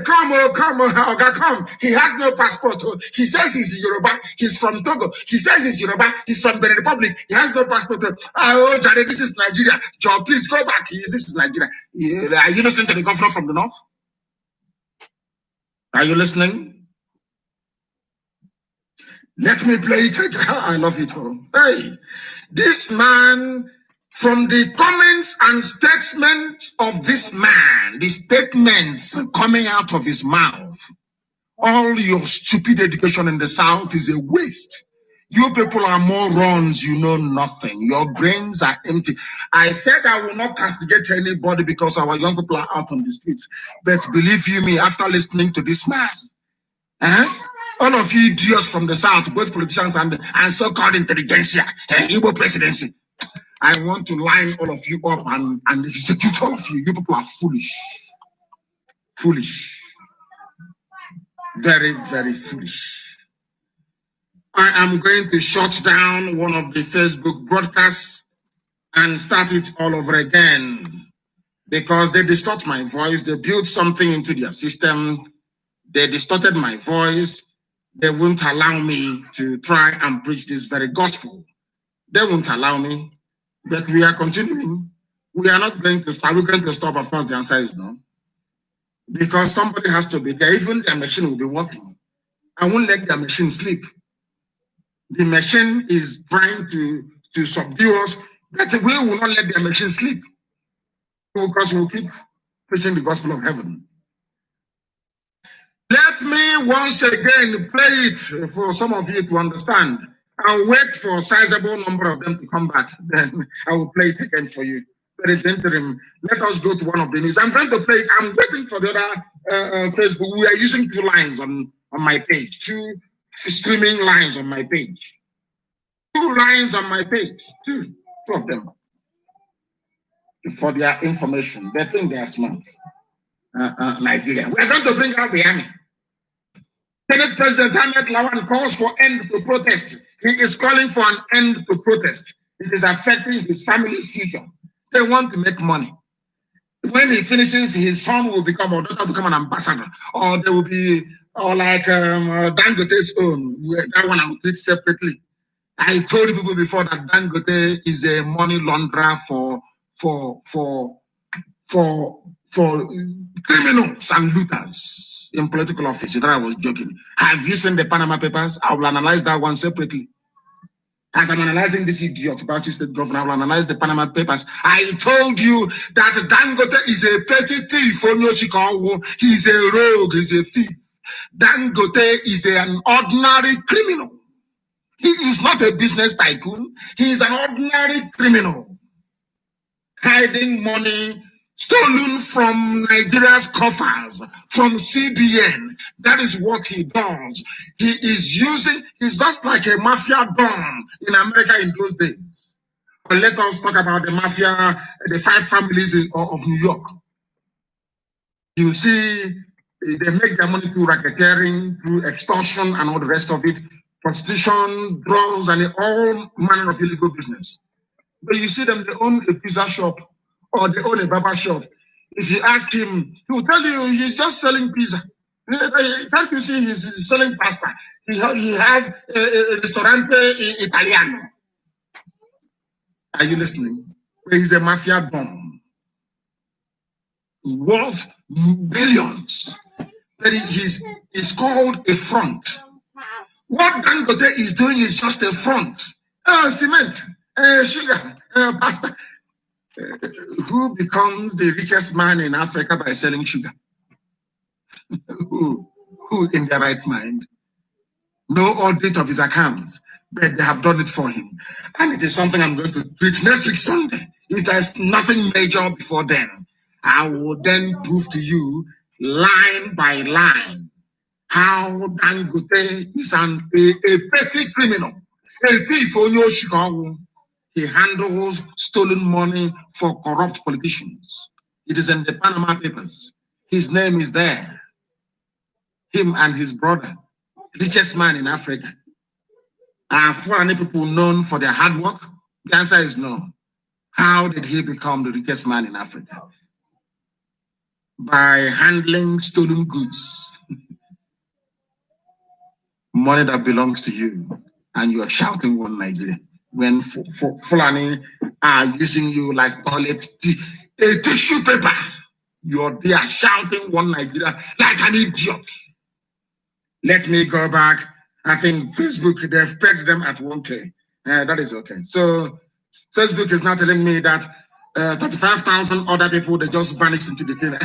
Come. He has no passport. He says he's Yoruba. He's from Togo. He says he's Yoruba. He's from the Republic. He has no passport. Oh, Jare, this is Nigeria. Joe, please go back. This is Nigeria. Are you listening to the governor from the north? Are you listening? Let me play it again. I love it all. Hey, this man, from the comments and statements of this man, the statements coming out of his mouth, all your stupid education in the South is a waste. You people are morons, you know nothing. Your brains are empty. I said I will not castigate anybody because our young people are out on the streets. But believe you me, after listening to this man, all of you idiots from the South, both politicians and so-called intelligentsia, Igbo presidency, I want to line all of you up and execute all of you. You people are foolish. Foolish. Very, very foolish. I am going to shut down one of the Facebook broadcasts and start it all over again because they distort my voice. They built something into their system. They distorted my voice. They won't allow me to try and preach this very gospel. They won't allow me, but we are continuing. We are not going to, are we going to stop? Of course, the answer is no. Because somebody has to be there. Even their machine will be working. I won't let their machine sleep. The machine is trying to subdue us, but we will not let their machine sleep. Because we'll keep preaching the gospel of heaven. Let me once again play it for some of you to understand. I'll wait for a sizable number of them to come back. Then I will play it again for you. But in the interim, let us go to one of the news. I'm trying to play it. I'm waiting for the other Facebook. We are using 2 lines on my page. 2 streaming lines on my page. 2 lines on my page. 2 of them. For their information. They think they are smart. Nigeria. We are going to bring out the army. Senate President Ahmed Lawan calls for end to protest. He is calling for an end to protest. It is affecting his family's future. They want to make money. When he finishes, his son will become, or daughter will become an ambassador, or there will be, or like Dangote's own. That one I will treat separately. I told people before that Dangote is a money launderer for criminals and looters in political office. That I was joking. Have you seen the Panama Papers? I will analyze that one separately. As I'm analyzing this idiot about State governor, I will analyze the Panama Papers. I told you that Dangote is a petty thief. He's a rogue, he's a thief. Dangote is an ordinary criminal. He is not a business tycoon. He is an ordinary criminal. Hiding money stolen from Nigeria's coffers, from CBN. That is what he does. He is he's just like a mafia don in America in those days. But let us talk about the mafia, the 5 families of New York. You see, they make their money through racketeering, through extortion and all the rest of it, prostitution, drugs, and all manner of illegal business. But you see them, they own a pizza shop or they own a barber shop. If you ask him, he will tell you he's just selling pizza. Can't you see he's selling pasta? He has a ristorante Italiano. Are you listening? He's a mafia don. Worth billions. But he's called a front. What Dangote is doing is just a front. Cement, sugar, pasta. Who becomes the richest man in Africa by selling sugar? Who in their right mind? No audit of his accounts, but they have done it for him. And it is something I'm going to treat next week Sunday. If there's nothing major before then, I will then prove to you line by line how Dangote is a petty criminal, a thief on your Chicago. He handles stolen money for corrupt politicians. It is in the Panama Papers. His name is there. Him and his brother, richest man in Africa. Are foreign people known for their hard work? The answer is no. How did he become the richest man in Africa? By handling stolen goods. Money that belongs to you. And you are shouting one Nigeria. When Fulani are using you like toilet a tissue paper, you're there shouting one Nigeria like an idiot. Let me go back. I think Facebook, they've pegged them at 1K. That is okay. So Facebook is now telling me that 35,000 other people, they just vanished into the thin.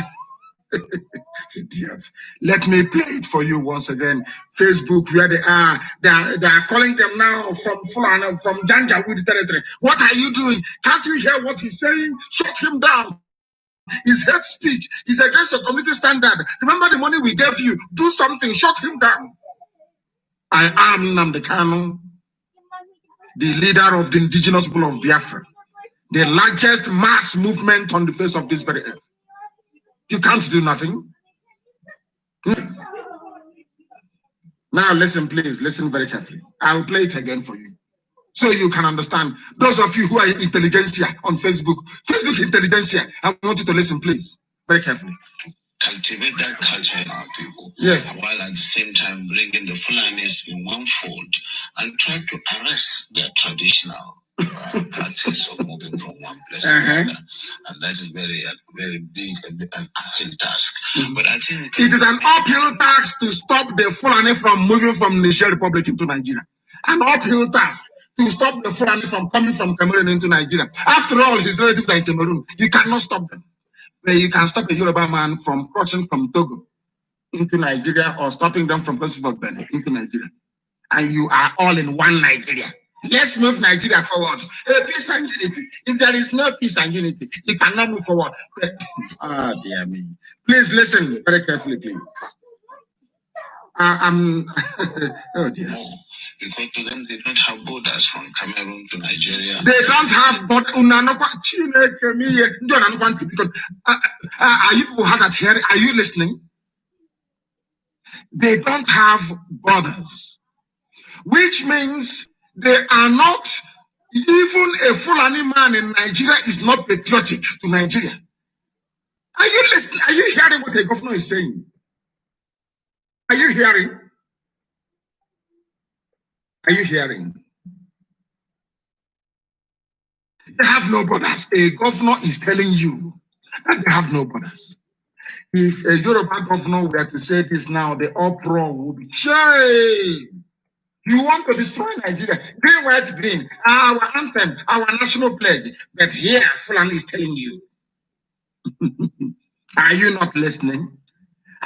Idiots. Let me play it for you once again. Facebook, where they are calling them now from Fulani, from Janjaweed territory. What are you doing? Can't you hear what he's saying? Shut him down. His hate speech is against the community standard. Remember the money we gave you. Do something. Shut him down. I am Nnamdi Kanu, the leader of the indigenous people of Biafra, the largest mass movement on the face of this very earth. You can't do nothing. Now listen, please, listen very carefully. I will play it again for you, so you can understand. Those of you who are intelligentsia on Facebook intelligentsia, I want you to listen, please, very carefully. Cultivate that culture in our people. Yes. While at the same time bringing the Fulanis in one fold and try to arrest their traditional practice of moving from one place to another. And that is very big and uphill task. But I think it is an uphill task to stop the Fulani from moving from Niger Republic into Nigeria. An uphill task to stop the Fulani from coming from Cameroon into Nigeria. After all, his relatives are in Cameroon. You cannot stop them. But you can stop a Yoruba man from crossing from Togo into Nigeria or stopping them from crossing from Benin into Nigeria. And you are all in one Nigeria. Let's move Nigeria forward. Peace and unity. If there is no peace and unity, you cannot move forward. Dear me. Please listen very carefully, please. Oh dear. Because to them, they don't have borders from Cameroon to Nigeria. They don't have borders. Are you hard at hearing? Are you listening? They don't have borders, which means they are not, even a Fulani man in Nigeria is not patriotic to Nigeria. Are you listening? Are you hearing what the governor is saying? Are you hearing? Are you hearing? They have no borders. A governor is telling you that they have no borders. If a Yoruba governor were to say this now, the uproar would be shame. You want to destroy Nigeria. Green, white, green. Our anthem, our national pledge. But here, Fulani is telling you. Are you not listening?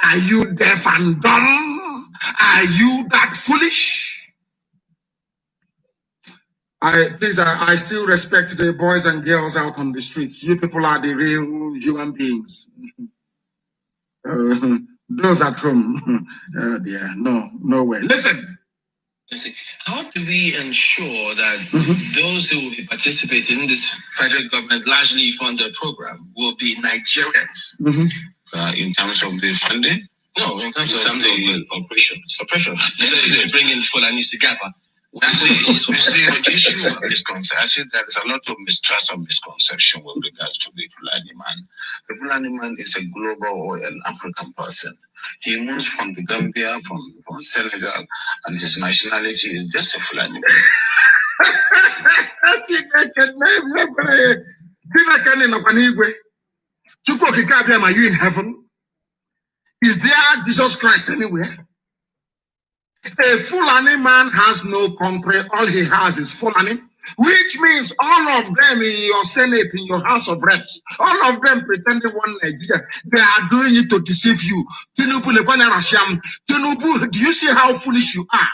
Are you deaf and dumb? Are you that foolish? I still respect the boys and girls out on the streets. You people are the real human beings. Those at home, no way. Listen. How do we ensure that those who will be participating in this federal government largely funded program will be Nigerians? In terms of the funding? No, in terms of the operations. You said bringing Fulanis together. I see there's a lot of mistrust and misconception with regards to the Fulani man. The Fulani man is a global or an African person. He moves from the Gambia, from Senegal, and his nationality is just a Fulani man. Are you in heaven? Is there Jesus Christ anywhere? A Fulani man has no country. All he has is Fulani, which means all of them in your Senate, in your House of Reps, all of them pretending one Nigeria. They are doing it to deceive you. Tinubu, do you see how foolish you are?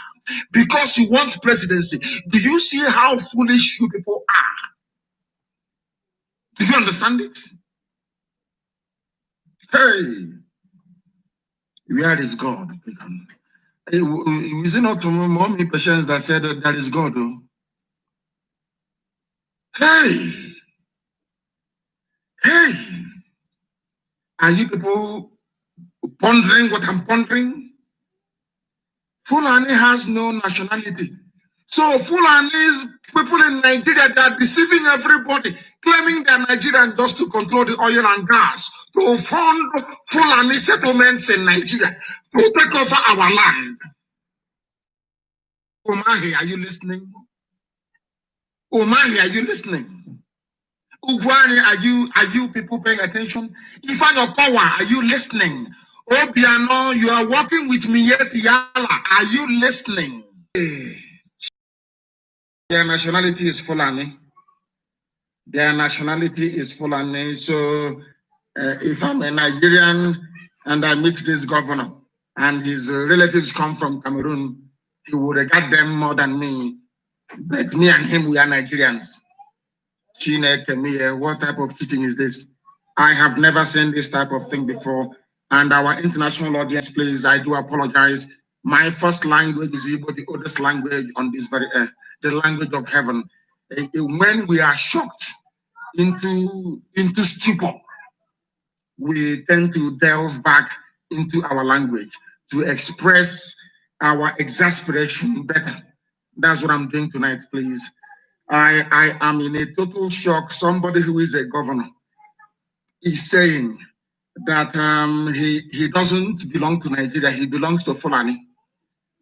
Because you want presidency. Do you see how foolish you people are? Do you understand it? Hey, where is God? Is it not mommy patients that said that there is God? Oh? Hey, are you people pondering what I'm pondering? Fulani has no nationality. So Fulani's people in Nigeria, they are deceiving everybody, claiming they're Nigerian just to control the oil and gas, to fund Fulani settlements in Nigeria, to take over our land. Umahi, are you listening? Umahi, are you listening? Ugwani, are you people paying attention? Ifan Power, are you listening? Obiano, you are working with me yet, Yala. Are you listening? Their nationality is Fulani. Their nationality is Fulani. So if I'm a Nigerian and I meet this governor and his relatives come from Cameroon, he would regard them more than me. But me and him, we are Nigerians. What type of cheating is this? I have never seen this type of thing before. And our international audience, please, I do apologize. My first language is Igbo, the oldest language on this very earth, the language of heaven. When we are shocked into stupor, we tend to delve back into our language to express our exasperation better. That's what I'm doing tonight, please. I am in a total shock. Somebody who is a governor is saying that he doesn't belong to Nigeria, he belongs to Fulani.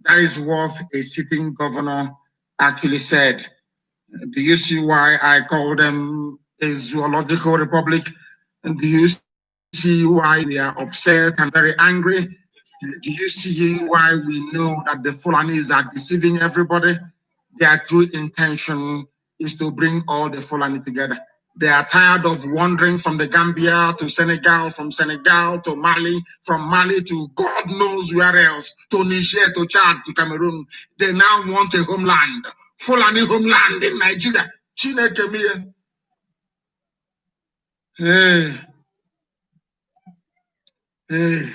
That is what a sitting governor actually said. Do you see why I call them a zoological republic? And do you see why we are upset and very angry? Do you see why we know that the Fulanis are deceiving everybody? Their true intention is to bring all the Fulani together. They are tired of wandering from the Gambia to Senegal, from Senegal to Mali, from Mali to God knows where else, to Niger, to Chad, to Cameroon. They now want a homeland, Fulani homeland in Nigeria. Hey,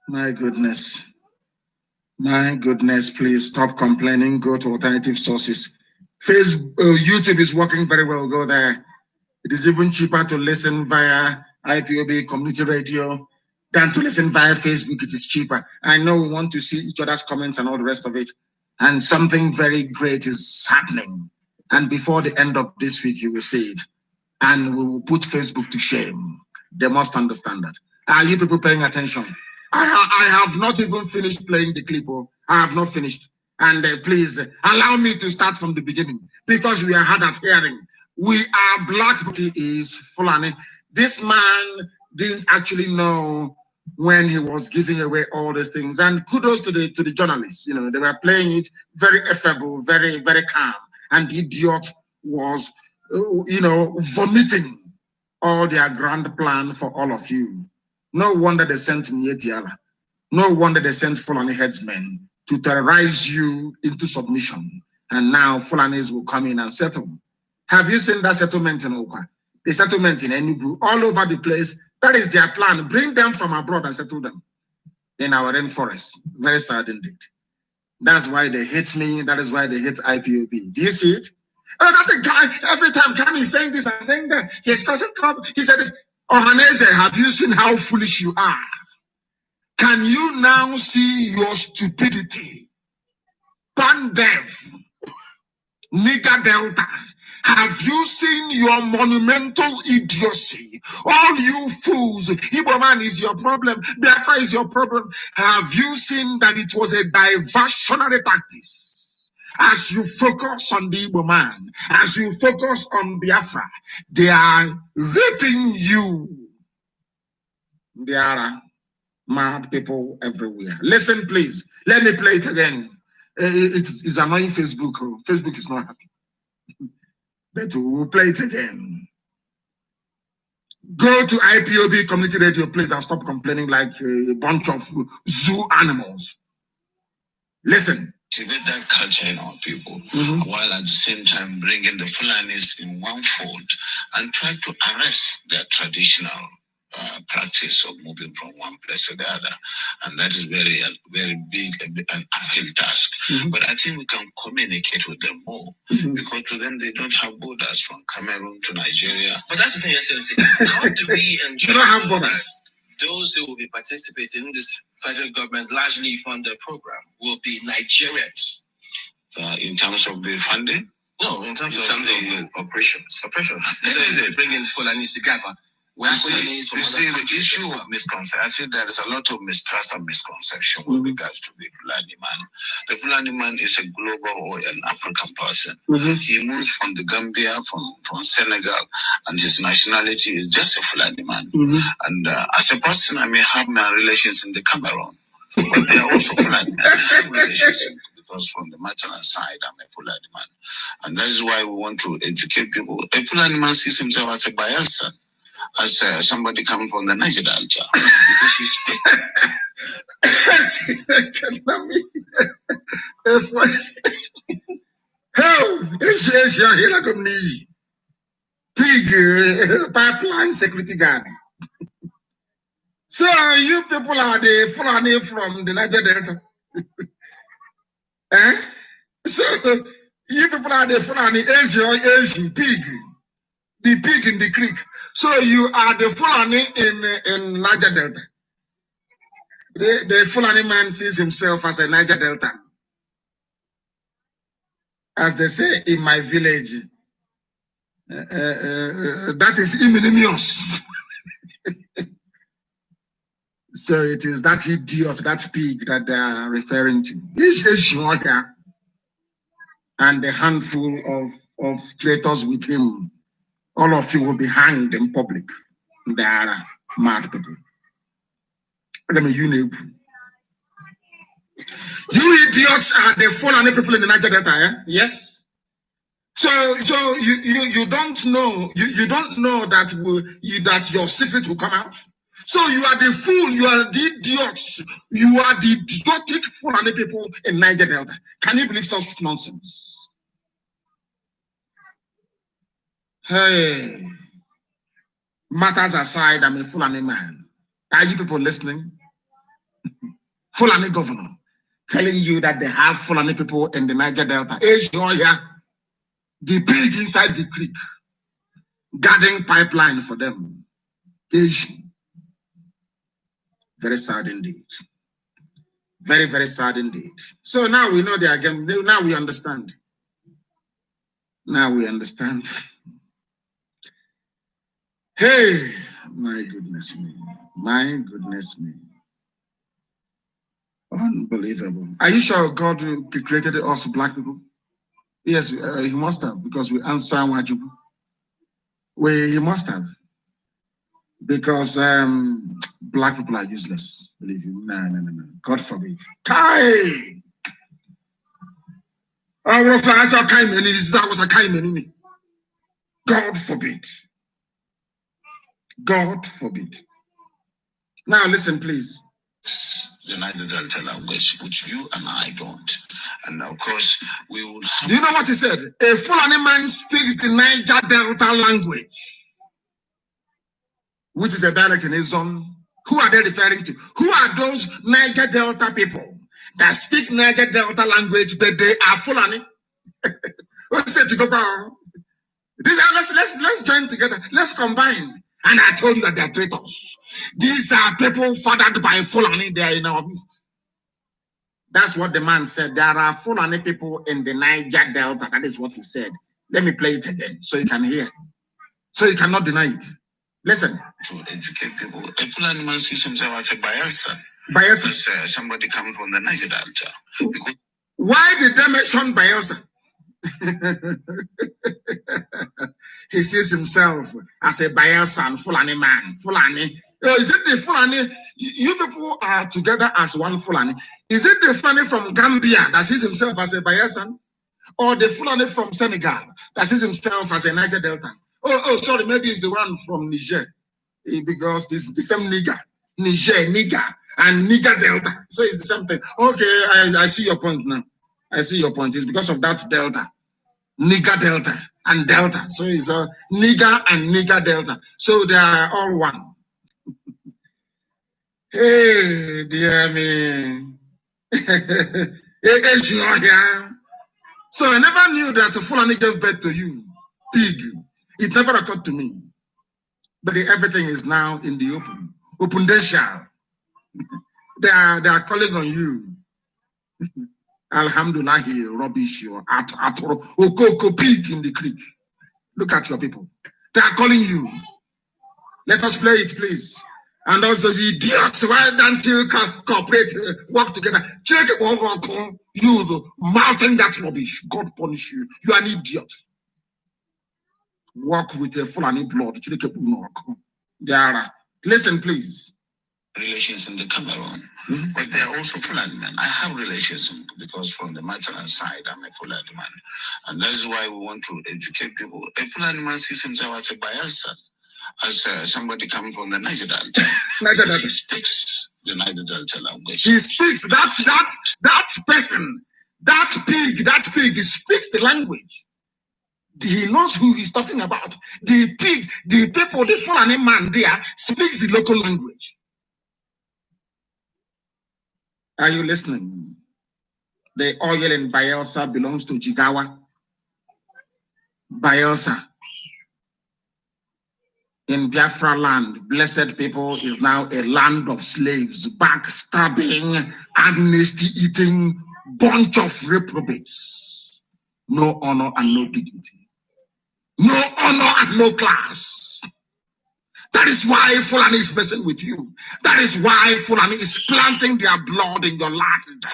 my goodness. My goodness, please stop complaining. Go to alternative sources. YouTube is working very well. Go there. It is even cheaper to listen via IPOB community radio than to listen via Facebook. It is cheaper. I know we want to see each other's comments and all the rest of it. And something very great is happening. And before the end of this week, you will see it. And we will put Facebook to shame. They must understand that. Are you people paying attention? I have not even finished playing the clip. I have not finished. And please allow me to start from the beginning because we are hard at hearing. We are black. Is Fulani. This man didn't actually know when he was giving away all these things. And kudos to the journalists. You know, they were playing it very affable, very, very calm. And the idiot was, you know, vomiting all their grand plan for all of you. No wonder they sent Mietiala. No wonder they sent Fulani headsmen to terrorize you into submission. And now Fulanis will come in and settle. Have you seen that settlement in Okwa? The settlement in Enugu, all over the place. That is their plan. Bring them from abroad and settle them in our rainforest. Very sad indeed. That's why they hate me. That is why they hate IPOB. Do you see it? Oh, that guy, every time Kanu is saying this and saying that, he's causing trouble. He said this, Ohaneze, have you seen how foolish you are? Can you now see your stupidity? Pandev, Nigger Delta, have you seen your monumental idiocy? All you fools, Igbo man is your problem, Biafra is your problem. Have you seen that it was a diversionary tactics? As you focus on the Igbo man, as you focus on Biafra, they are raping you. There are mad people everywhere. Listen, please. Let me play it again. It's annoying Facebook. Facebook is not happy. But we'll play it again. Go to IPOB community radio, please, and stop complaining like a bunch of zoo animals. Listen. Activate that culture in our people, while at the same time bringing the Fulanis in one fold and try to arrest their traditional practice of moving from one place to the other. And that is very big and uphill task. But I think we can communicate with them more because to them they don't have borders from Cameroon to Nigeria. But that's the thing, Excellency. How do we ensure they don't have borders? Those who will be participating in this federal government largely funded program will be Nigerians? In terms of the funding? No, in terms of the operations. It's bringing Fulanis together. You see the issue of misconception. I think there is a lot of mistrust and misconception with regards to the Fulani man. The Fulani man is a global or an African person. He moves from the Gambia, from Senegal, and his nationality is just a Fulani man. And as a person, I may have my relations in the Cameroon, but they are also Fulani men. I have relations because from the maternal side, I'm a Fulani man. And that is why we want to educate people. A Fulani man sees himself as a Bayelsa, as somebody coming from the Niger Delta, because he's pig pipeline security guard. So you people are the Fulani from the Niger Delta. So you people are the Fulani Asian pig. The pig in the creek. So you are the Fulani in Niger Delta. The Fulani man sees himself as a Niger Delta. As they say in my village, that is ignominious. So it is that idiot, that pig that they are referring to. And a handful of traitors with him. All of you will be hanged in public. They are mad people. You idiots are the Fulani people in the Niger Delta, yes? So you don't know that your secret will come out. So you are the fool, you are the idiots, you are the idiotic Fulani people in Niger Delta. Can you believe such nonsense? Hey, matters aside, I'm a Fulani man. Are you people listening? Fulani governor telling you that they have Fulani people in the Niger Delta. The pig inside the creek, guarding pipeline for them. Very sad indeed. Very, very sad indeed. So now we know they are again. Now we understand. Now we understand. Hey, My goodness me. My goodness me. Unbelievable. Are you sure God created us black people? Yes, he must have, because we answer Wajubu. He must have. Because black people are useless. Believe you. No. God forbid. Kai! That was a Kai. God forbid. God forbid. Now listen, please. The Niger Delta language, which you and I don't. And of course, we would have... Do you know what he said? A Fulani man speaks the Niger Delta language, which is a dialect in his zone. Who are they referring to? Who are those Niger Delta people that speak Niger Delta language, but they are Fulani? Let's join together. Let's combine. And I told you that they are traitors. These are people fathered by Fulani. They are in our midst. That's what the man said. There are Fulani people in the Niger Delta. That is what he said. Let me play it again so you can hear. So you cannot deny it. Listen. To educate people. A Fulani man sees himself as a Bayelsa. Bayelsa. As somebody coming from the Niger Delta. Because... Why did they mention Bayelsa? He sees himself as a Bayelsa and Fulani man. Fulani. Is it the Fulani? You people are together as one Fulani. Is it the Fulani from Gambia that sees himself as a Bayelsa? Or the Fulani from Senegal that sees himself as a Niger Delta? Sorry, maybe it's the one from Niger. Because it's the same nigger. Niger, and Niger Delta. So it's the same thing. Okay, I see your point now. I see your point. It's because of that Delta. Nigger Delta and Delta. So it's a nigger and nigger Delta. So they are all one. Hey, dear me. So I never knew that a Fulani gave birth to you. Pig. It never occurred to me. But everything is now in the open. Open-dential. They are calling on you. Alhamdulillah, rubbish you. Okoko pig in the creek. Look at your people. They are calling you. Let us play it, please. And also the idiots, why don't you cooperate, work together? Check it, you mouthing that rubbish. God punish you. You are an idiot. Work with a Fulani blood. Listen, please. Relations in the Cameroon, but they are also Fulani men. I have relations because from the maternal side, I'm a Fulani man. And that is why we want to educate people. A Fulani man sees himself as a Bayelsa, as somebody coming from the Niger Delta. He speaks the Niger Delta language. He speaks, that person, that pig speaks the language. He knows who he's talking about. The pig, the people, the Fulani man there speaks the local language. Are you listening? The oil in Bayelsa belongs to Jigawa. Bayelsa. In Biafra land, blessed people is now a land of slaves, backstabbing, amnesty-eating, bunch of reprobates. No honor and no dignity. No honor and no class. That is why Fulani is messing with you. That is why Fulani is planting their blood in your land,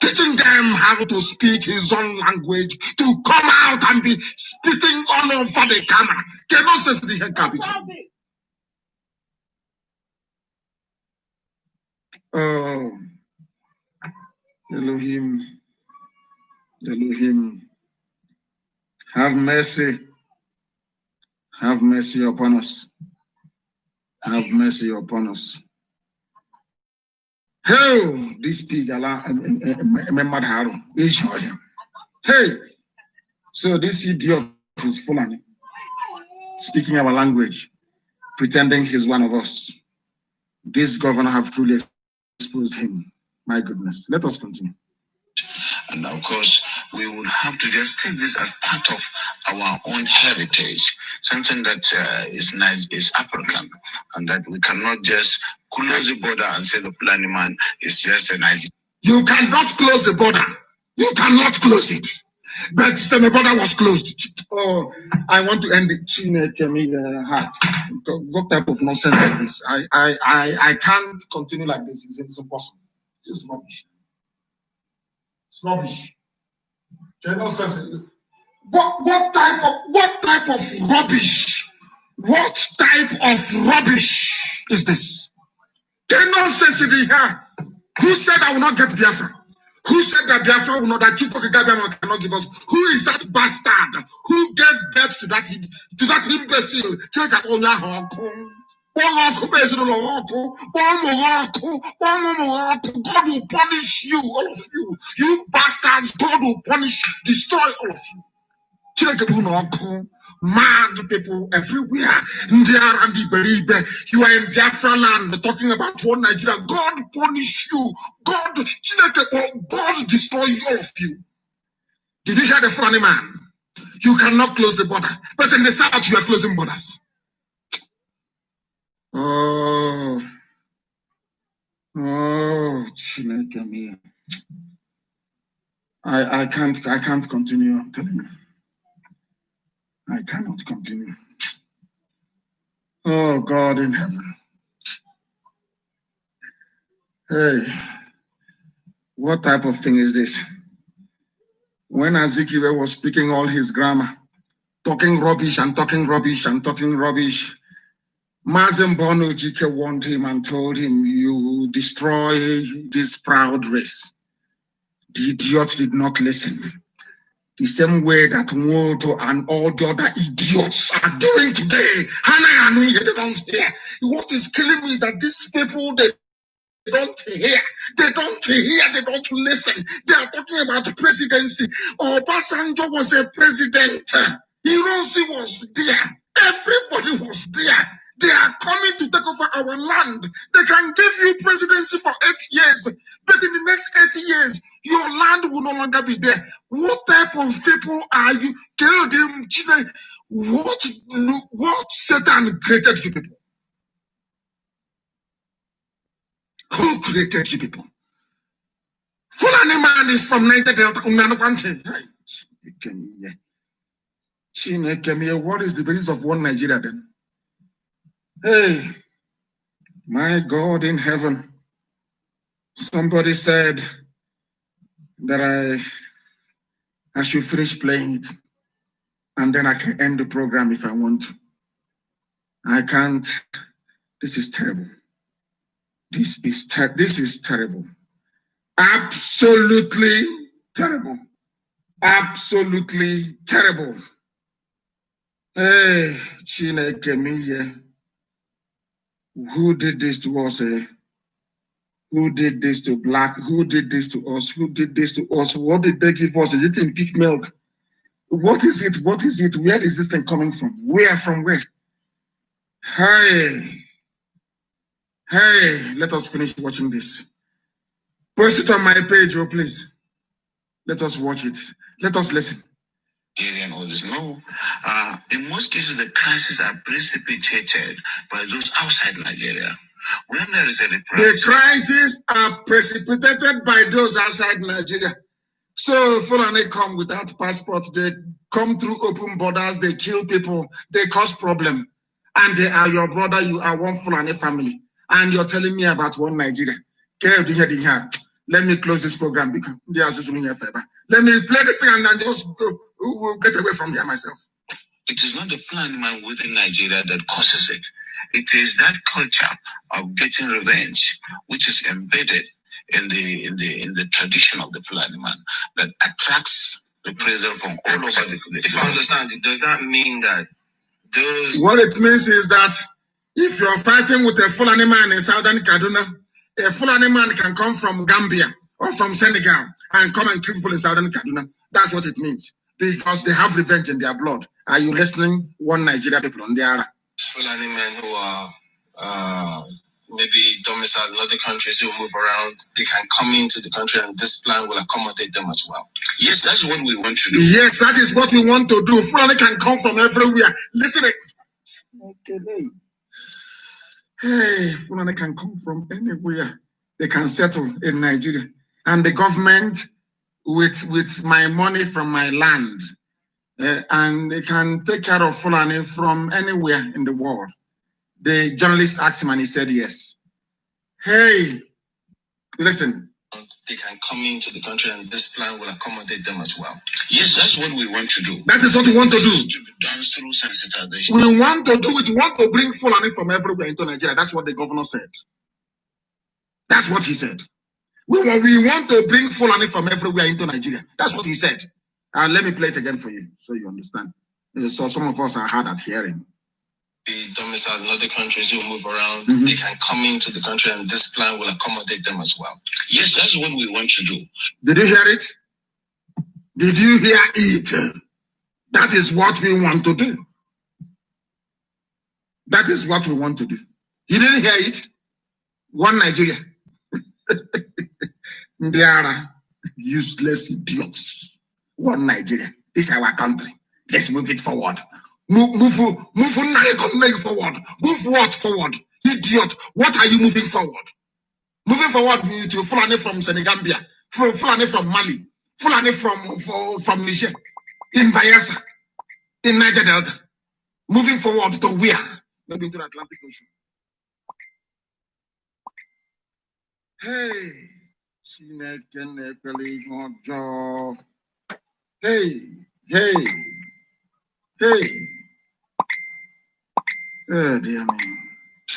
teaching them how to speak his own language, to come out and be spitting all over the camera. Cannot say the capital. Oh, Elohim, have mercy. Have mercy upon us. Have mercy upon us. Hey, this pig, hey, so this idiot is Fulani, speaking our language, pretending he's one of us. This governor have truly exposed him. My goodness. Let us continue. And of course, we would have to just take this as part of our own heritage, something that is nice, is African, and that we cannot just close the border and say the Fulani man is just a nice. You cannot close the border. You cannot close it. But my border was closed. Oh, I want to end it. What type of nonsense is this? I can't continue like this. It's impossible. It's rubbish. It's rubbish. Nonsense. What type of rubbish? What type of rubbish is this? Nonsense in here. Who said I will not get Biafra? Who said that Biafra will not, that Chukwuka Gabiama cannot give us? Who is that bastard? Who gave birth to that imbecile? Take that on your God will punish you, all of you. You bastards, God will punish, destroy all of you. Mad people everywhere. You are in Biafra land talking about one Nigeria. God punish you. God destroy all of you. Did you hear the funny man? You cannot close the border. But in the south, you are closing borders. Oh, Chineke. I can't continue. I'm telling you. I cannot continue. Oh, God in heaven. Hey, what type of thing is this? When Azikiwe was speaking all his grammar, talking rubbish and talking rubbish and talking rubbish, Mazi Nnamdi Kanu warned him and told him, you destroy this proud race. The idiot did not listen. The same way that Nwodo and all the other idiots are doing today. They don't hear. What is killing me is that these people, they don't hear. They don't hear. They don't listen. They are talking about the presidency. Obasanjo was a president. Ironsi was there. Everybody was there. They are coming to take over our land. They can give you presidency for 8 years. But in the next 8 years, your land will no longer be there. What type of people are you? What Satan created you people? Who created you people? Fulani man is from Niger Delta. What is the basis of one Nigeria then? Hey, my God in heaven. Somebody said that I should finish playing it and then I can end the program if I want to. I can't. This is terrible. This is terrible. Absolutely terrible. Absolutely terrible. Hey, Chineke miye. Who did this to us? Who did this to black? Who did this to us? Who did this to us? What did they give us? Is it in pig milk? What is it? What is it? Where is this thing coming from? Where? From where? Hey, let us finish watching this. Post it on my page, oh please. Let us watch it. Let us listen. All this. No, in most cases, the crises are precipitated by those outside Nigeria. When there is a the crises are precipitated by those outside Nigeria. So Fulani come without passport, they come through open borders, they kill people, they cause problem. And they are your brother, you are one Fulani family. And you're telling me about one Nigeria. Let me close this program because let me play this thing and then just we'll get away from here myself. It is not the Fulani man within Nigeria that causes it. It is that culture of getting revenge, which is embedded in the tradition of the Fulani man, that attracts the pressure from all over the. If I understand it, does that mean that those? What it means is that if you're fighting with a Fulani man in southern Kaduna, a Fulani man can come from Gambia or from Senegal and come and kill people in southern Kaduna. That's what it means. Because they have revenge in their blood. Are you listening? One Nigeria people on there. Fulani men who are maybe domiciled in other countries who move around, they can come into the country and this plan will accommodate them as well. Yes, that's what we want to do. Yes, that is what we want to do. Fulani can come from everywhere. Listen. Hey, Fulani can come from anywhere. They can settle in Nigeria. And the government with my money from my land, and they can take care of Fulani from anywhere in the world. The journalist asked him and he said yes. Hey, listen. They can come into the country and this plan will accommodate them as well. Yes, that's what we want to do. That is what we want to do. To be done through sensitization. We want to do it. We want to bring Fulani from everywhere into Nigeria. That's what the governor said. That's what he said. We want to bring Fulani from everywhere into Nigeria. That's what he said. Let me play it again for you so you understand. So some of us are hard at hearing. The domicile in other countries who move around, they can come into the country and this plan will accommodate them as well. Yes, that's what we want to do. Did you hear it? Did you hear it? That is what we want to do. That is what we want to do. You didn't hear it? One Nigeria. They are useless idiots. One Nigeria. This is our country. Let's move it forward. Move forward. Move what forward? Idiot. What are you moving forward? Moving forward to Fulani from Senegambia, Fulani from Mali, Fulani from Niger, in Bayelsa, in Niger Delta. Moving forward to where? Maybe into the Atlantic Ocean. Hey. Hey. Oh, dear me.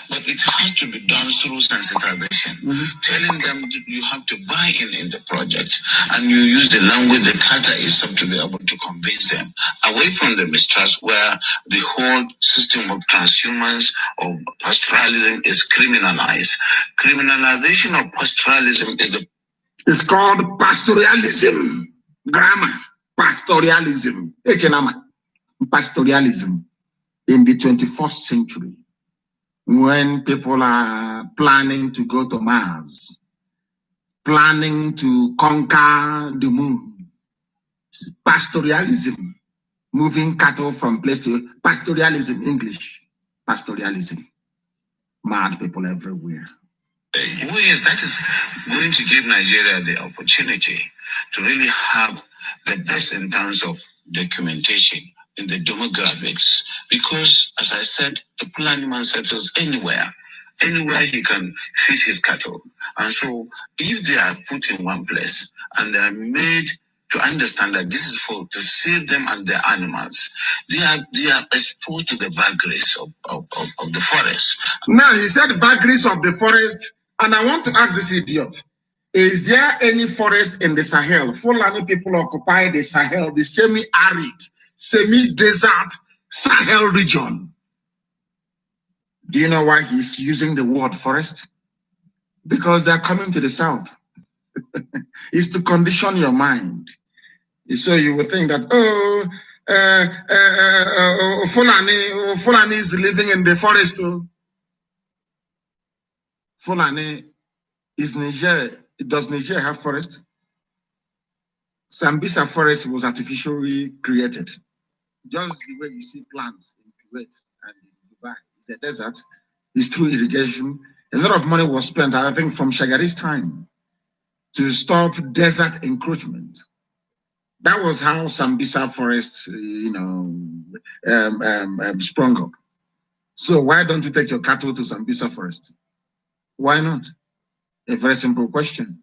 But it has to be done through sensitization, telling them that you have to buy in the project, and you use the language the Carter is up to be able to convince them away from the mistrust where the whole system of transhumance or pastoralism is criminalized. Criminalization of pastoralism is It's called pastoralism. Grammar. Pastoralism. Pastoralism in the 21st century. When people are planning to go to Mars, planning to conquer the moon, pastoralism, moving cattle from place to pastoralism, English, pastoralism, mad people everywhere. That is going to give Nigeria the opportunity to really have the best in terms of documentation in the demographics, because, as I said, the Fulani man settles anywhere he can feed his cattle. And so if they are put in one place and they are made to understand that this is to save them and their animals, they are exposed to the vagaries of the forest. Now, he said vagaries of the forest, and I want to ask this idiot, is there any forest in the Sahel? Fulani people occupy the Sahel, the semi-arid, semi-desert Sahel region. Do you know why he's using the word forest? Because they're coming to the south. It's to condition your mind. So you would think that, Fulani is living in the forest. Fulani is Niger. Does Niger have forest? Sambisa forest was artificially created. Just the way you see plants in Kuwait and in Dubai. It's a desert. It's through irrigation. A lot of money was spent, I think, from Shagari's time to stop desert encroachment. That was how Sambisa forest, sprung up. So why don't you take your cattle to Sambisa forest? Why not? A very simple question.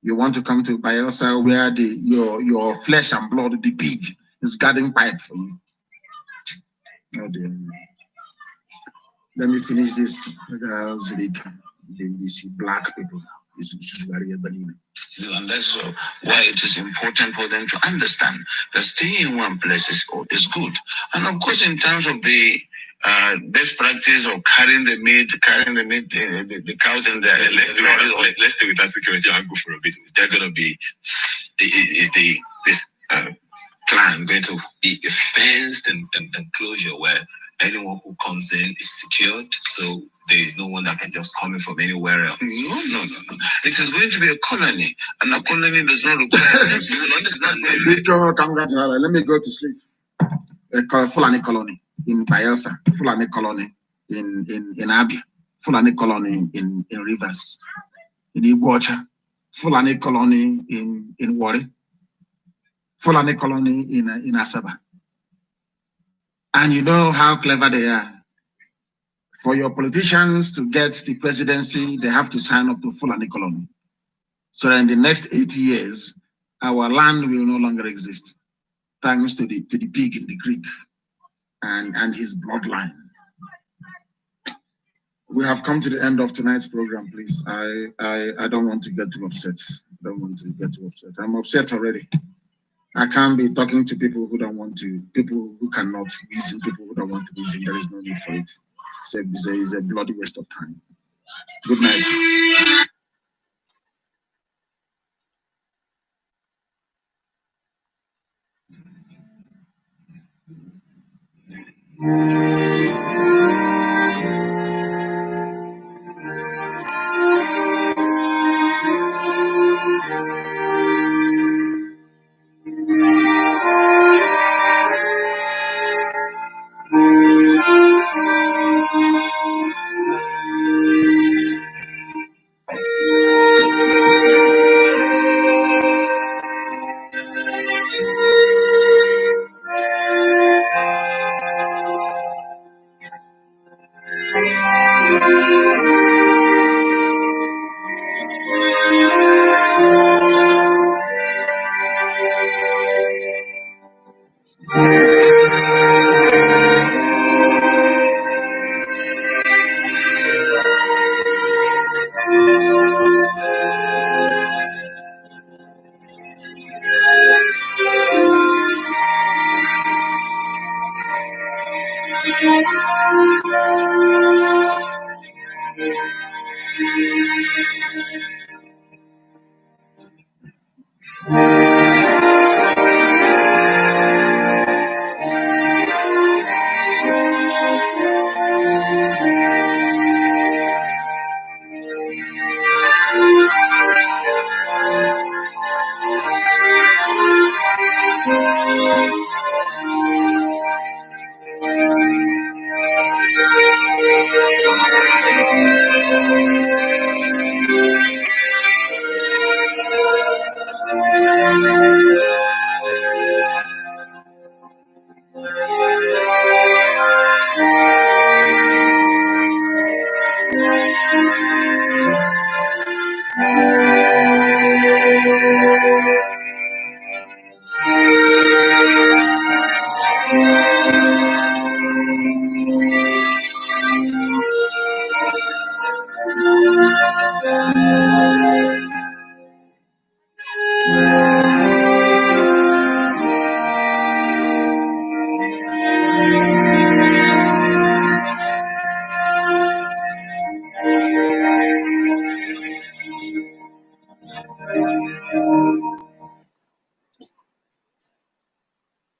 You want to come to Bayelsa where your flesh and blood, the pig, is guarding pipe for you. Oh dear. Let me finish this. These black people. And that's why it is important for them to understand that staying in one place is good. And of course, in terms of the best practice of carrying the meat, the cows in there. Let's stay with that security and go for a bit. Is there going to be, this plan going to be a fenced and enclosure where anyone who comes in is secured, so there is no one that can just come in from anywhere else? No. It is going to be a colony, and a colony does not require. Let me go to sleep. Fulani colony in Bayelsa, Fulani colony in Abia, Fulani colony in Rivers, in Iguacha, Fulani colony in Wari, Fulani colony in Asaba. And you know how clever they are. For your politicians to get the presidency, they have to sign up to Fulani colony. So that in the next 8 years, our land will no longer exist, thanks to the pig in the creek and his bloodline. We have come to the end of tonight's program, please. I don't want to get too upset. I'm upset already. I can't be talking to people who don't want to, people who cannot reason, people who don't want to reason. There is no need for it. It's a bloody waste of time. Good night.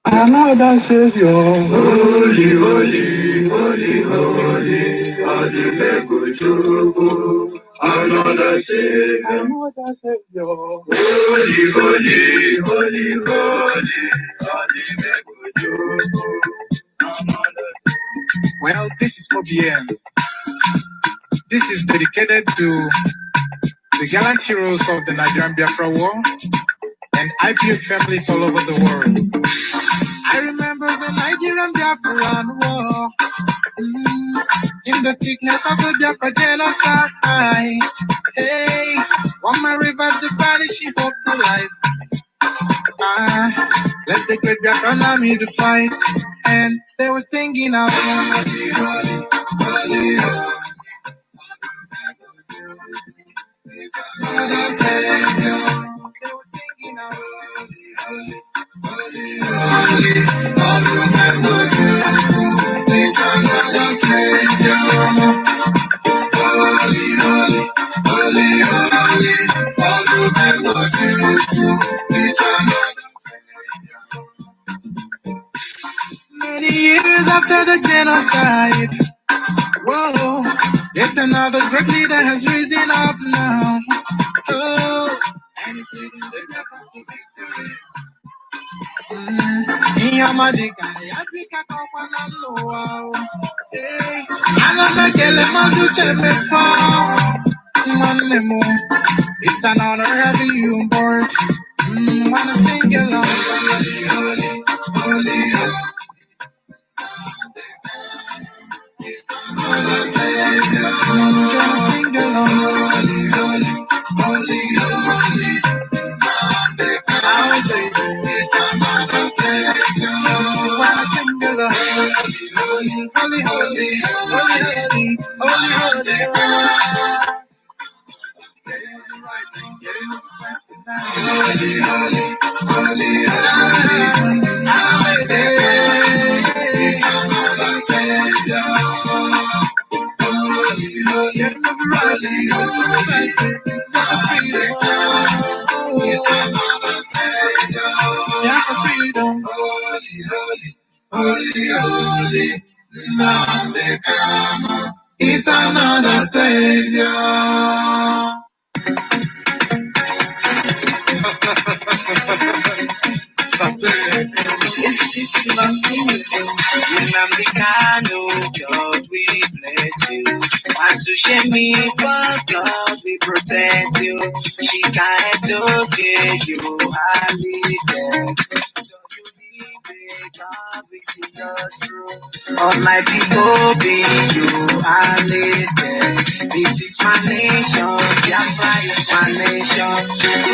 Another Savior, holy, holy, holy, holy, Adimeguchuku. Another Savior, holy, holy, holy, holy, Adimeguchuku. Well, this is OBN. This is dedicated to the gallant heroes of the Nigerian Biafra War and IPF families all over the world. I remember the Nigerian Biafra War. In the thickness of the Biafra genocide. Hey, one man revived the body, she hope to life. Let the great Biafra army to fight. And they were singing out. Holy, holy, holy, holy. Another Savior. They were singing out. Holy, holy, holy, holy. This another Savior. Holy, holy, holy, holy, this another many years after the genocide. Whoa, yet another great leader has risen up now. Oh, and it's leading the Biafra to victory. Iyamadika, Yatika Kokwana Loa. Hey, Anamekele Mazuche Mefa. Manemo, it's an honor having you on board. Wanna sing along. Nnamdi Kanu is another savior. Nnamdi Kanu, God we bless you. And to shame me, but God we protect you. She can't okay, you are lifted. So you need God we see us through. All my people be you are lifted. This is my nation, Biafra is my nation.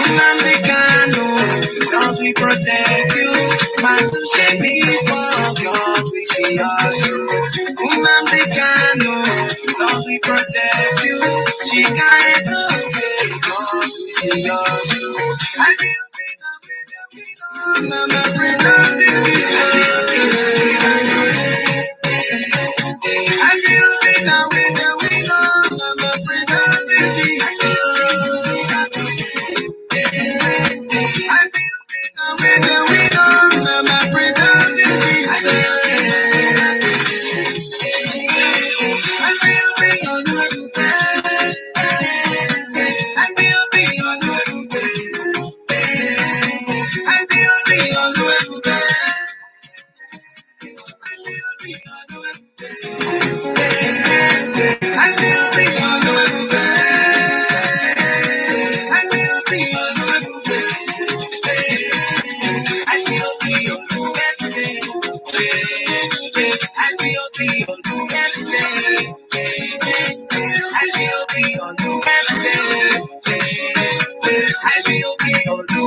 Nnamdi Kanu, God we protect you. Man to save me from God we see us through. Nnamdi Kanu, God we protect you. She can't do it, God we see us through. I feel I'm a friend of the I feel big now with the winner. I'm a friend of the I feel big now with the winner. I'm a friend of the I feel big on the I feel big on the I feel big on the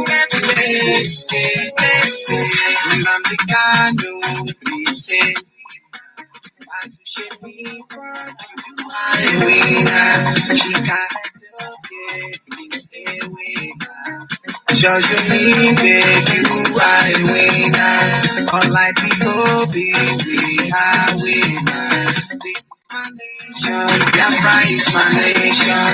Nnamdi Kanu, please say, as you should be for my winner. She can't please stay winner. Just you need baby, you are a winner. All my people be we are winner. This is my nation, Biafra is my nation.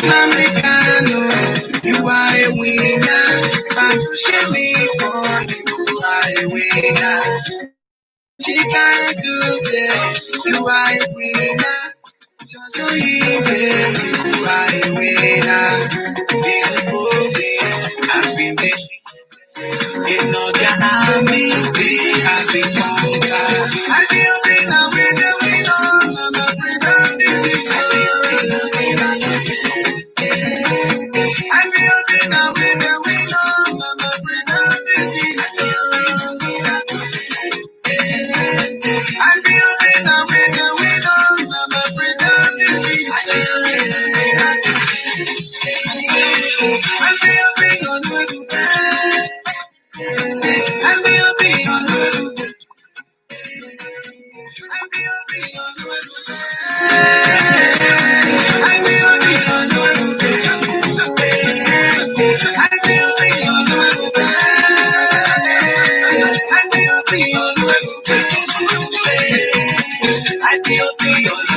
Nnamdi Kanu, you are a winner. But to shame me for you are a winner. She can't do that, you are a winner. Just so you are a winner. This movie has been making in other army, they have been conquered. I feel big now with the winner, I'm a friend of the I feel big now with the winner, I'm a friend of the I feel big now with the winner, I'm a friend of the I feel big on the I feel big on the I feel big on the I feel big on the I feel big on the I feel big on the I feel big on the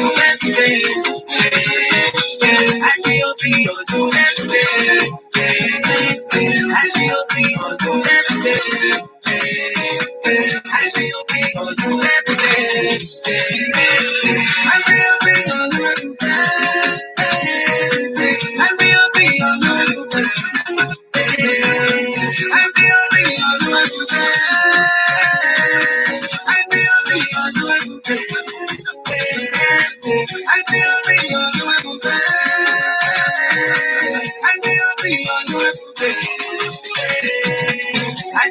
I feel big on the I feel big on the I feel big on the I feel big on the I feel big on the I feel big on the I feel big on the I feel big on the I feel big on the I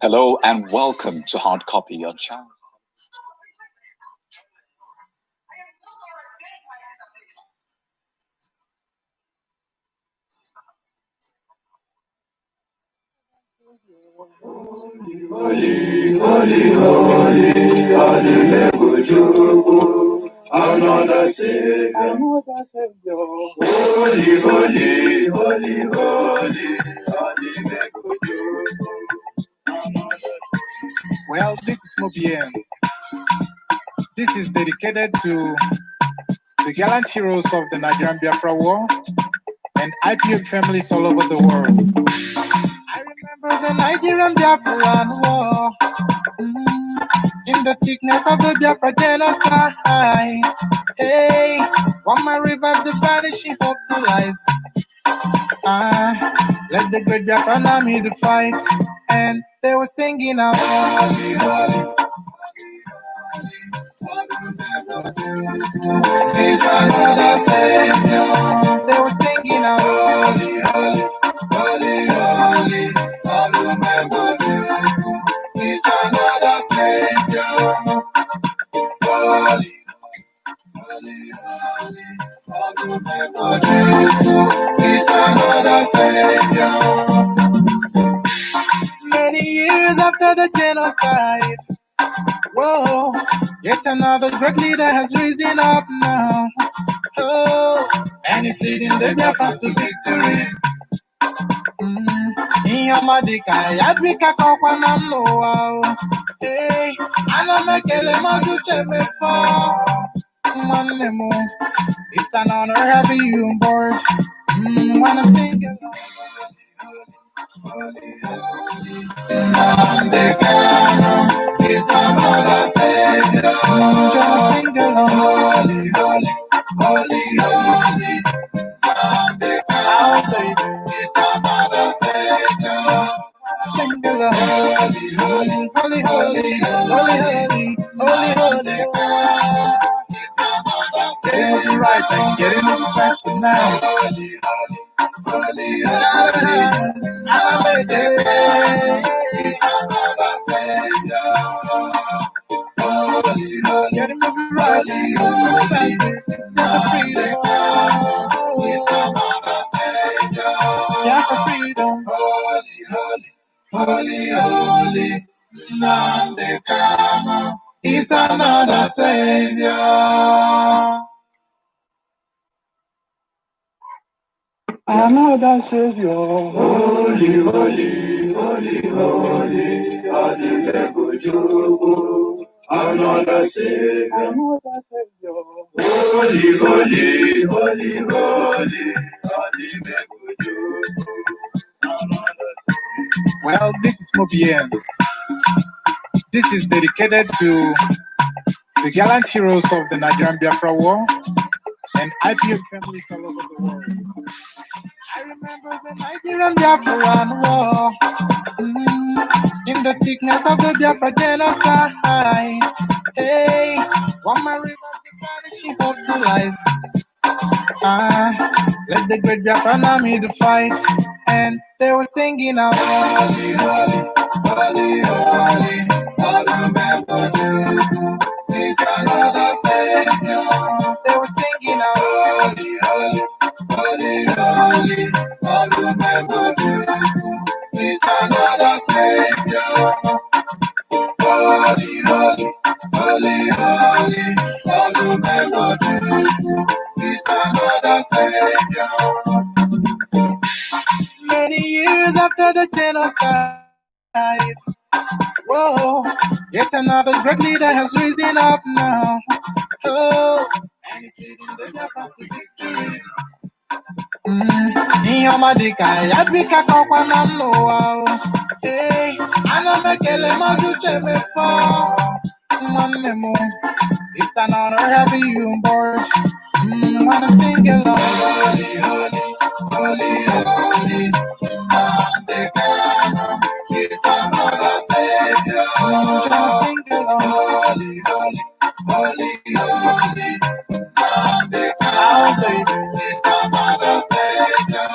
Hello and welcome to Hard Copy, your channel. Another Savior. Holy, holy, holy, holy. Well, this is Mobien. This is dedicated to the gallant heroes of the Nigerian Biafra War and IPO families all over the world. I remember the Nigerian Biafra War, in the thickness of the Biafra genocide. Hey, one man revived the vanishing hope to life. Let the great Biafra army to fight, and they were singing out, holy, holy. He's another Savior. They were singing out, holy, holy, holy, holy, holy. He's another Savior. Holy, holy, holy, he's another Savior. Many years after the genocide, whoa, yet another great leader has risen up now. Oh, and he's leading the Biafrans to victory. Iyamadika, Yadwika Kokwana Noa. Hey, Anamekele Mazuchemefo. Manemo, it's an honor having you on board. When I'm singing, Nnamdi Kanu is another Savior. Just sing along, holy, holy, holy, holy. Nnamdi Kanu is another Savior. Sing along, holy, holy, holy, holy, holy, holy, holy, holy. Get it right and get it on faster now. Holy, holy, holy, holy. I'm a day. He's another Savior. Holy, holy, get it right and get it faster. Get the freedom. He's another Savior. Yeah, for freedom. Holy, holy, holy, holy. Nnamdi Kanu is another Savior. Another Savior. Holy, holy, holy, holy, Adimebujubu. Another Savior. Another Savior. Holy, holy, holy, holy, Adimebujubu. Well, this is Mobien. This is dedicated to the gallant heroes of the Nigerian Biafra War and IPO families all over the world. I remember the Nigerian Biafra War, in the thickness of the Biafra genocide. Hey, one man revived the vanishing hope to life. Let the great Biafra army to fight, and they were singing out, holy, holy, holy, holy, holy, he's another Savior. They were singing out, holy, holy, holy, holy, holy, he's another Savior. Holy, holy, holy, holy, holy, he's another Savior. genocide. Whoa, yet another great leader has risen up now. Oh, and it's leading the Japan to victory. Iyomadika, Yadwika Kokwana Noa. Hey, Anamekele Mazuchemefa. Manemo, it's an honor having you on board. When I'm singing, holy, holy, holy, holy. It's another Savior. Holy, holy, holy, holy. Our Savior is another Savior.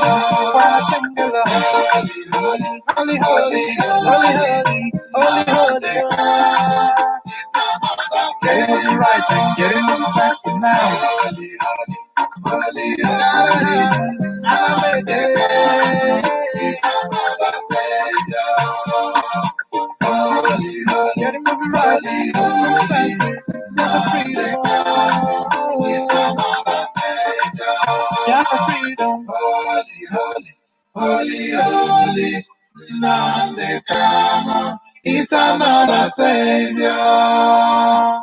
When I sing the holy, holy, holy, holy, holy, holy, holy. Getting it right and getting it faster now. Holy, holy, holy, I'm a day. Holy, holy, getting it right, so faster, never freedom. Yeah, for freedom. Holy, holy, holy, holy, Nnamdi Kanu is another Savior.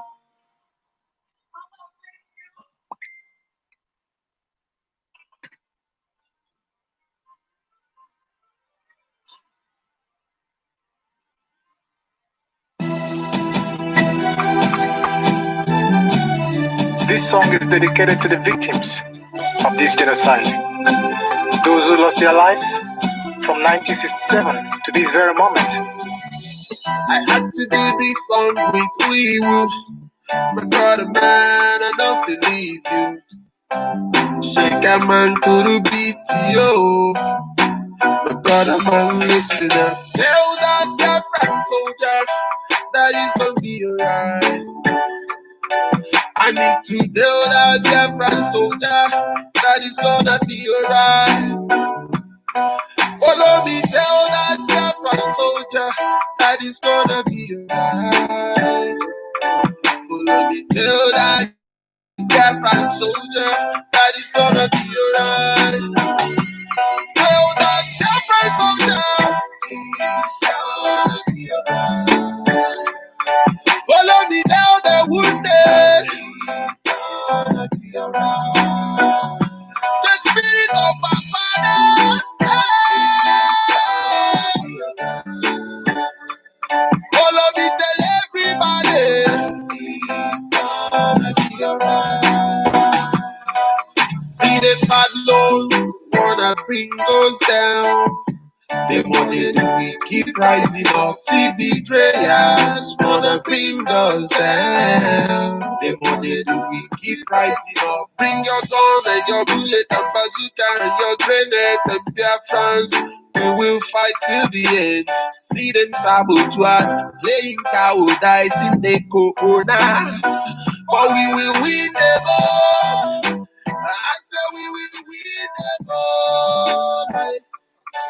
This song is dedicated to the victims of this genocide, those who lost their lives from 1967 to this very moment. I had to do this song with you. My brother, man, I don't believe you. Shake a man to the beat, yo. My brother, man, listen up. Tell that friend soldier that it's gonna be alright. I need to tell that friend soldier that it's gonna be alright. Follow me, tell that friend soldier that it's gonna be alright. Follow me, tell that friend soldier that it's gonna be alright. Tell that friend soldier it's gonna be alright. Follow me, tell the wounded it's gonna be alright. The spirit of my fathers, follow me, tell everybody it's gonna be alright. See the bad Lord wanna bring us down. The money that we keep rising up. See betrayers wanna bring us down. The money that we keep rising up. Bring your gun and your bullet and bazooka and your grenade and beer France. We will fight till the end. See them sabotage, playing cowardice in the corner. But we will win the war. I said we will win the war.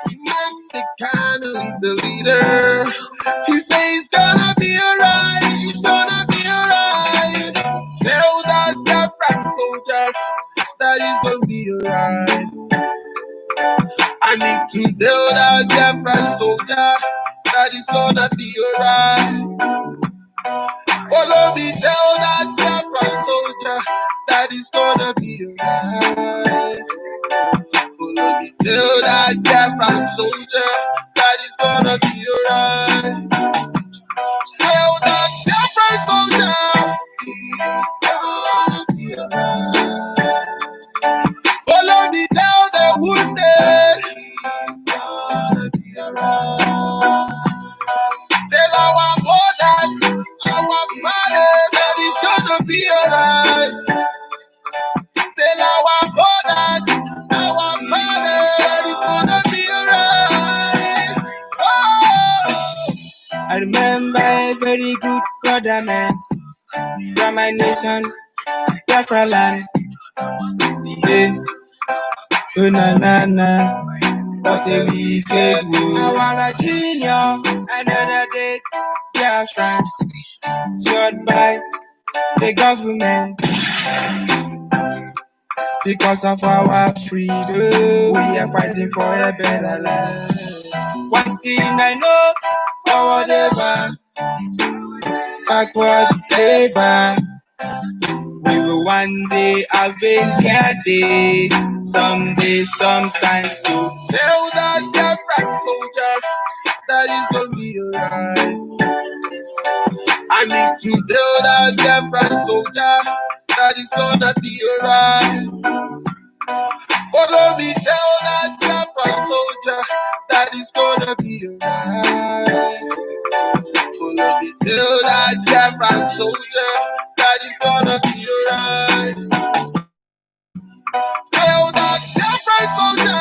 Nnamdi Kanu is the leader. He says it's gonna be alright. It's gonna be alright. Tell that Biafran soldier that it's gonna be alright. I need to tell that Biafran soldier that it's gonna be alright. Follow me, tell that Biafran soldier that it's gonna be alright. Follow me, tell that Biafran soldier that it's gonna be alright. Tell that Biafran soldier it's gonna be alright. Follow me, tell the wounded it's gonna be alright. Tell our mothers, our fathers that it's gonna be alright. Tell our brothers, our fathers, it's gonna be alright. Oh. I remember a very good brother man from my nation, Biafra land. Yes, oh na na na, what a wicked world. I want a genius, another day, Biafrans, shot by the government. Because of our freedom, we are fighting for a better life. One thing I know, forward ever, backward ever. We will one day have a better day. Someday, sometime soon. Tell that dear friend soldier that it's gonna be alright. I need to tell that dear friend soldier that it's gonna be alright. Follow me, tell that dear friend soldier that it's gonna be alright. Follow me, tell that dear friend soldier that it's gonna be alright. Tell that dear friend soldier.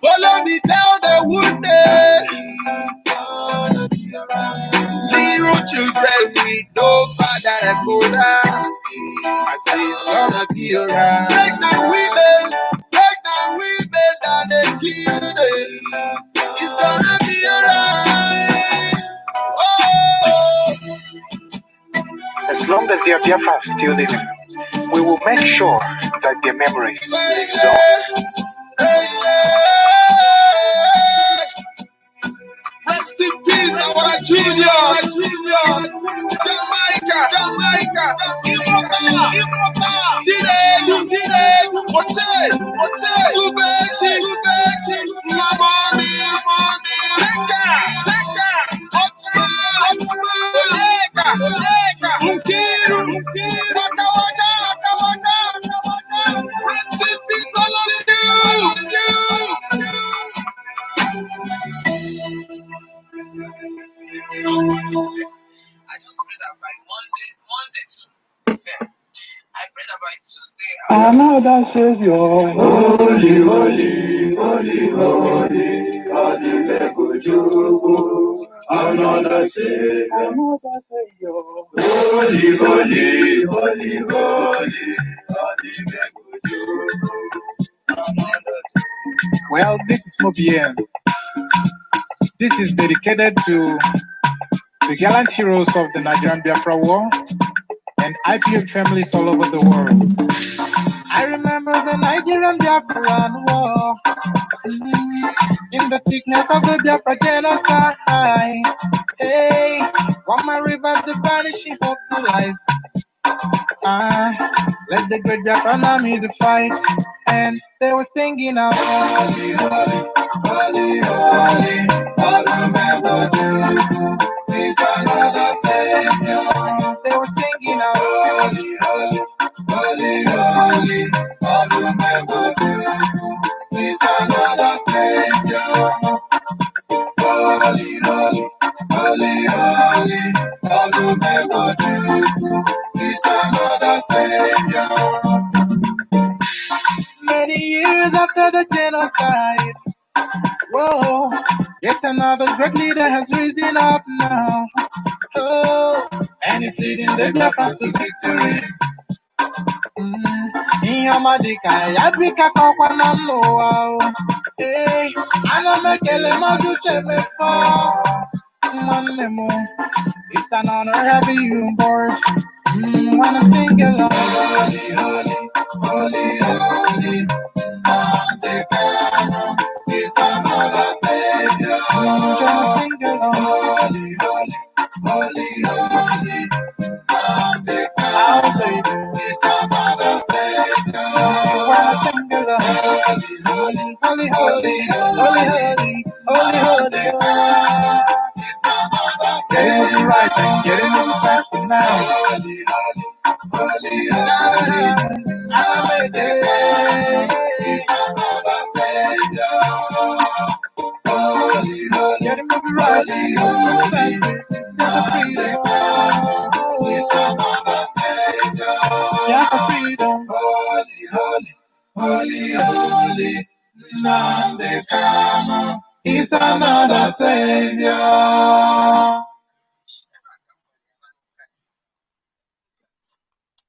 Follow me, tell the wounded. Little children with no father and mother. I say it's gonna be alright. Pregnant women that they kill them. It's gonna be alright. Oh. As long as their Biafra are still living, we will make sure that their memories live on. Rest in peace, our Junior. Jamaica. Immortal. Chile. What's Subechi. Mamoni. Teka. Hotman. Olega. Unkiru. Waka. Rest in peace, all of you. I just prayed about Monday to Tuesday. I prayed about Tuesday. Another Savior. Holy, another Savior. Well, this is Mobien. This is dedicated to the gallant heroes of the Nigerian Biafra War and IPF families all over the world. I remember the Nigerian Biafra War in the thickness of the Biafra genocide. Hey, one man revived the vanishing hope to life. Let the great Biafra army to fight, and they were singing out, holy, holy, holy, holy, please another Savior. They were singing out, holy, holy, holy, holy, please another Savior. Holy, holy, holy, please another Savior. Many years after the genocide, whoa, yet another great leader has risen up now. Oh, and he's leading the Biafrans to victory. Inyamadika, Yabika Kokwana Noa. Hey, Anamekele Mazuchemefo. Manemo, it's an honor having you on board. When I'm singing along, holy, holy, holy, holy, Nnamdi Kanu is another Savior. Just sing along, holy, holy, holy, holy, Nnamdi Kanu is another Savior. When I sing along, holy, holy, holy, holy, holy, holy, holy. Getting moving right and getting moving faster now. Holy, holy, holy, holy, I'm a day. It's another Savior. Holy, holy, getting moving right and getting moving faster. There's a freedom. It's another Savior. Yeah, freedom. Holy, holy, holy, holy, Nnamdi Kanu is another Savior.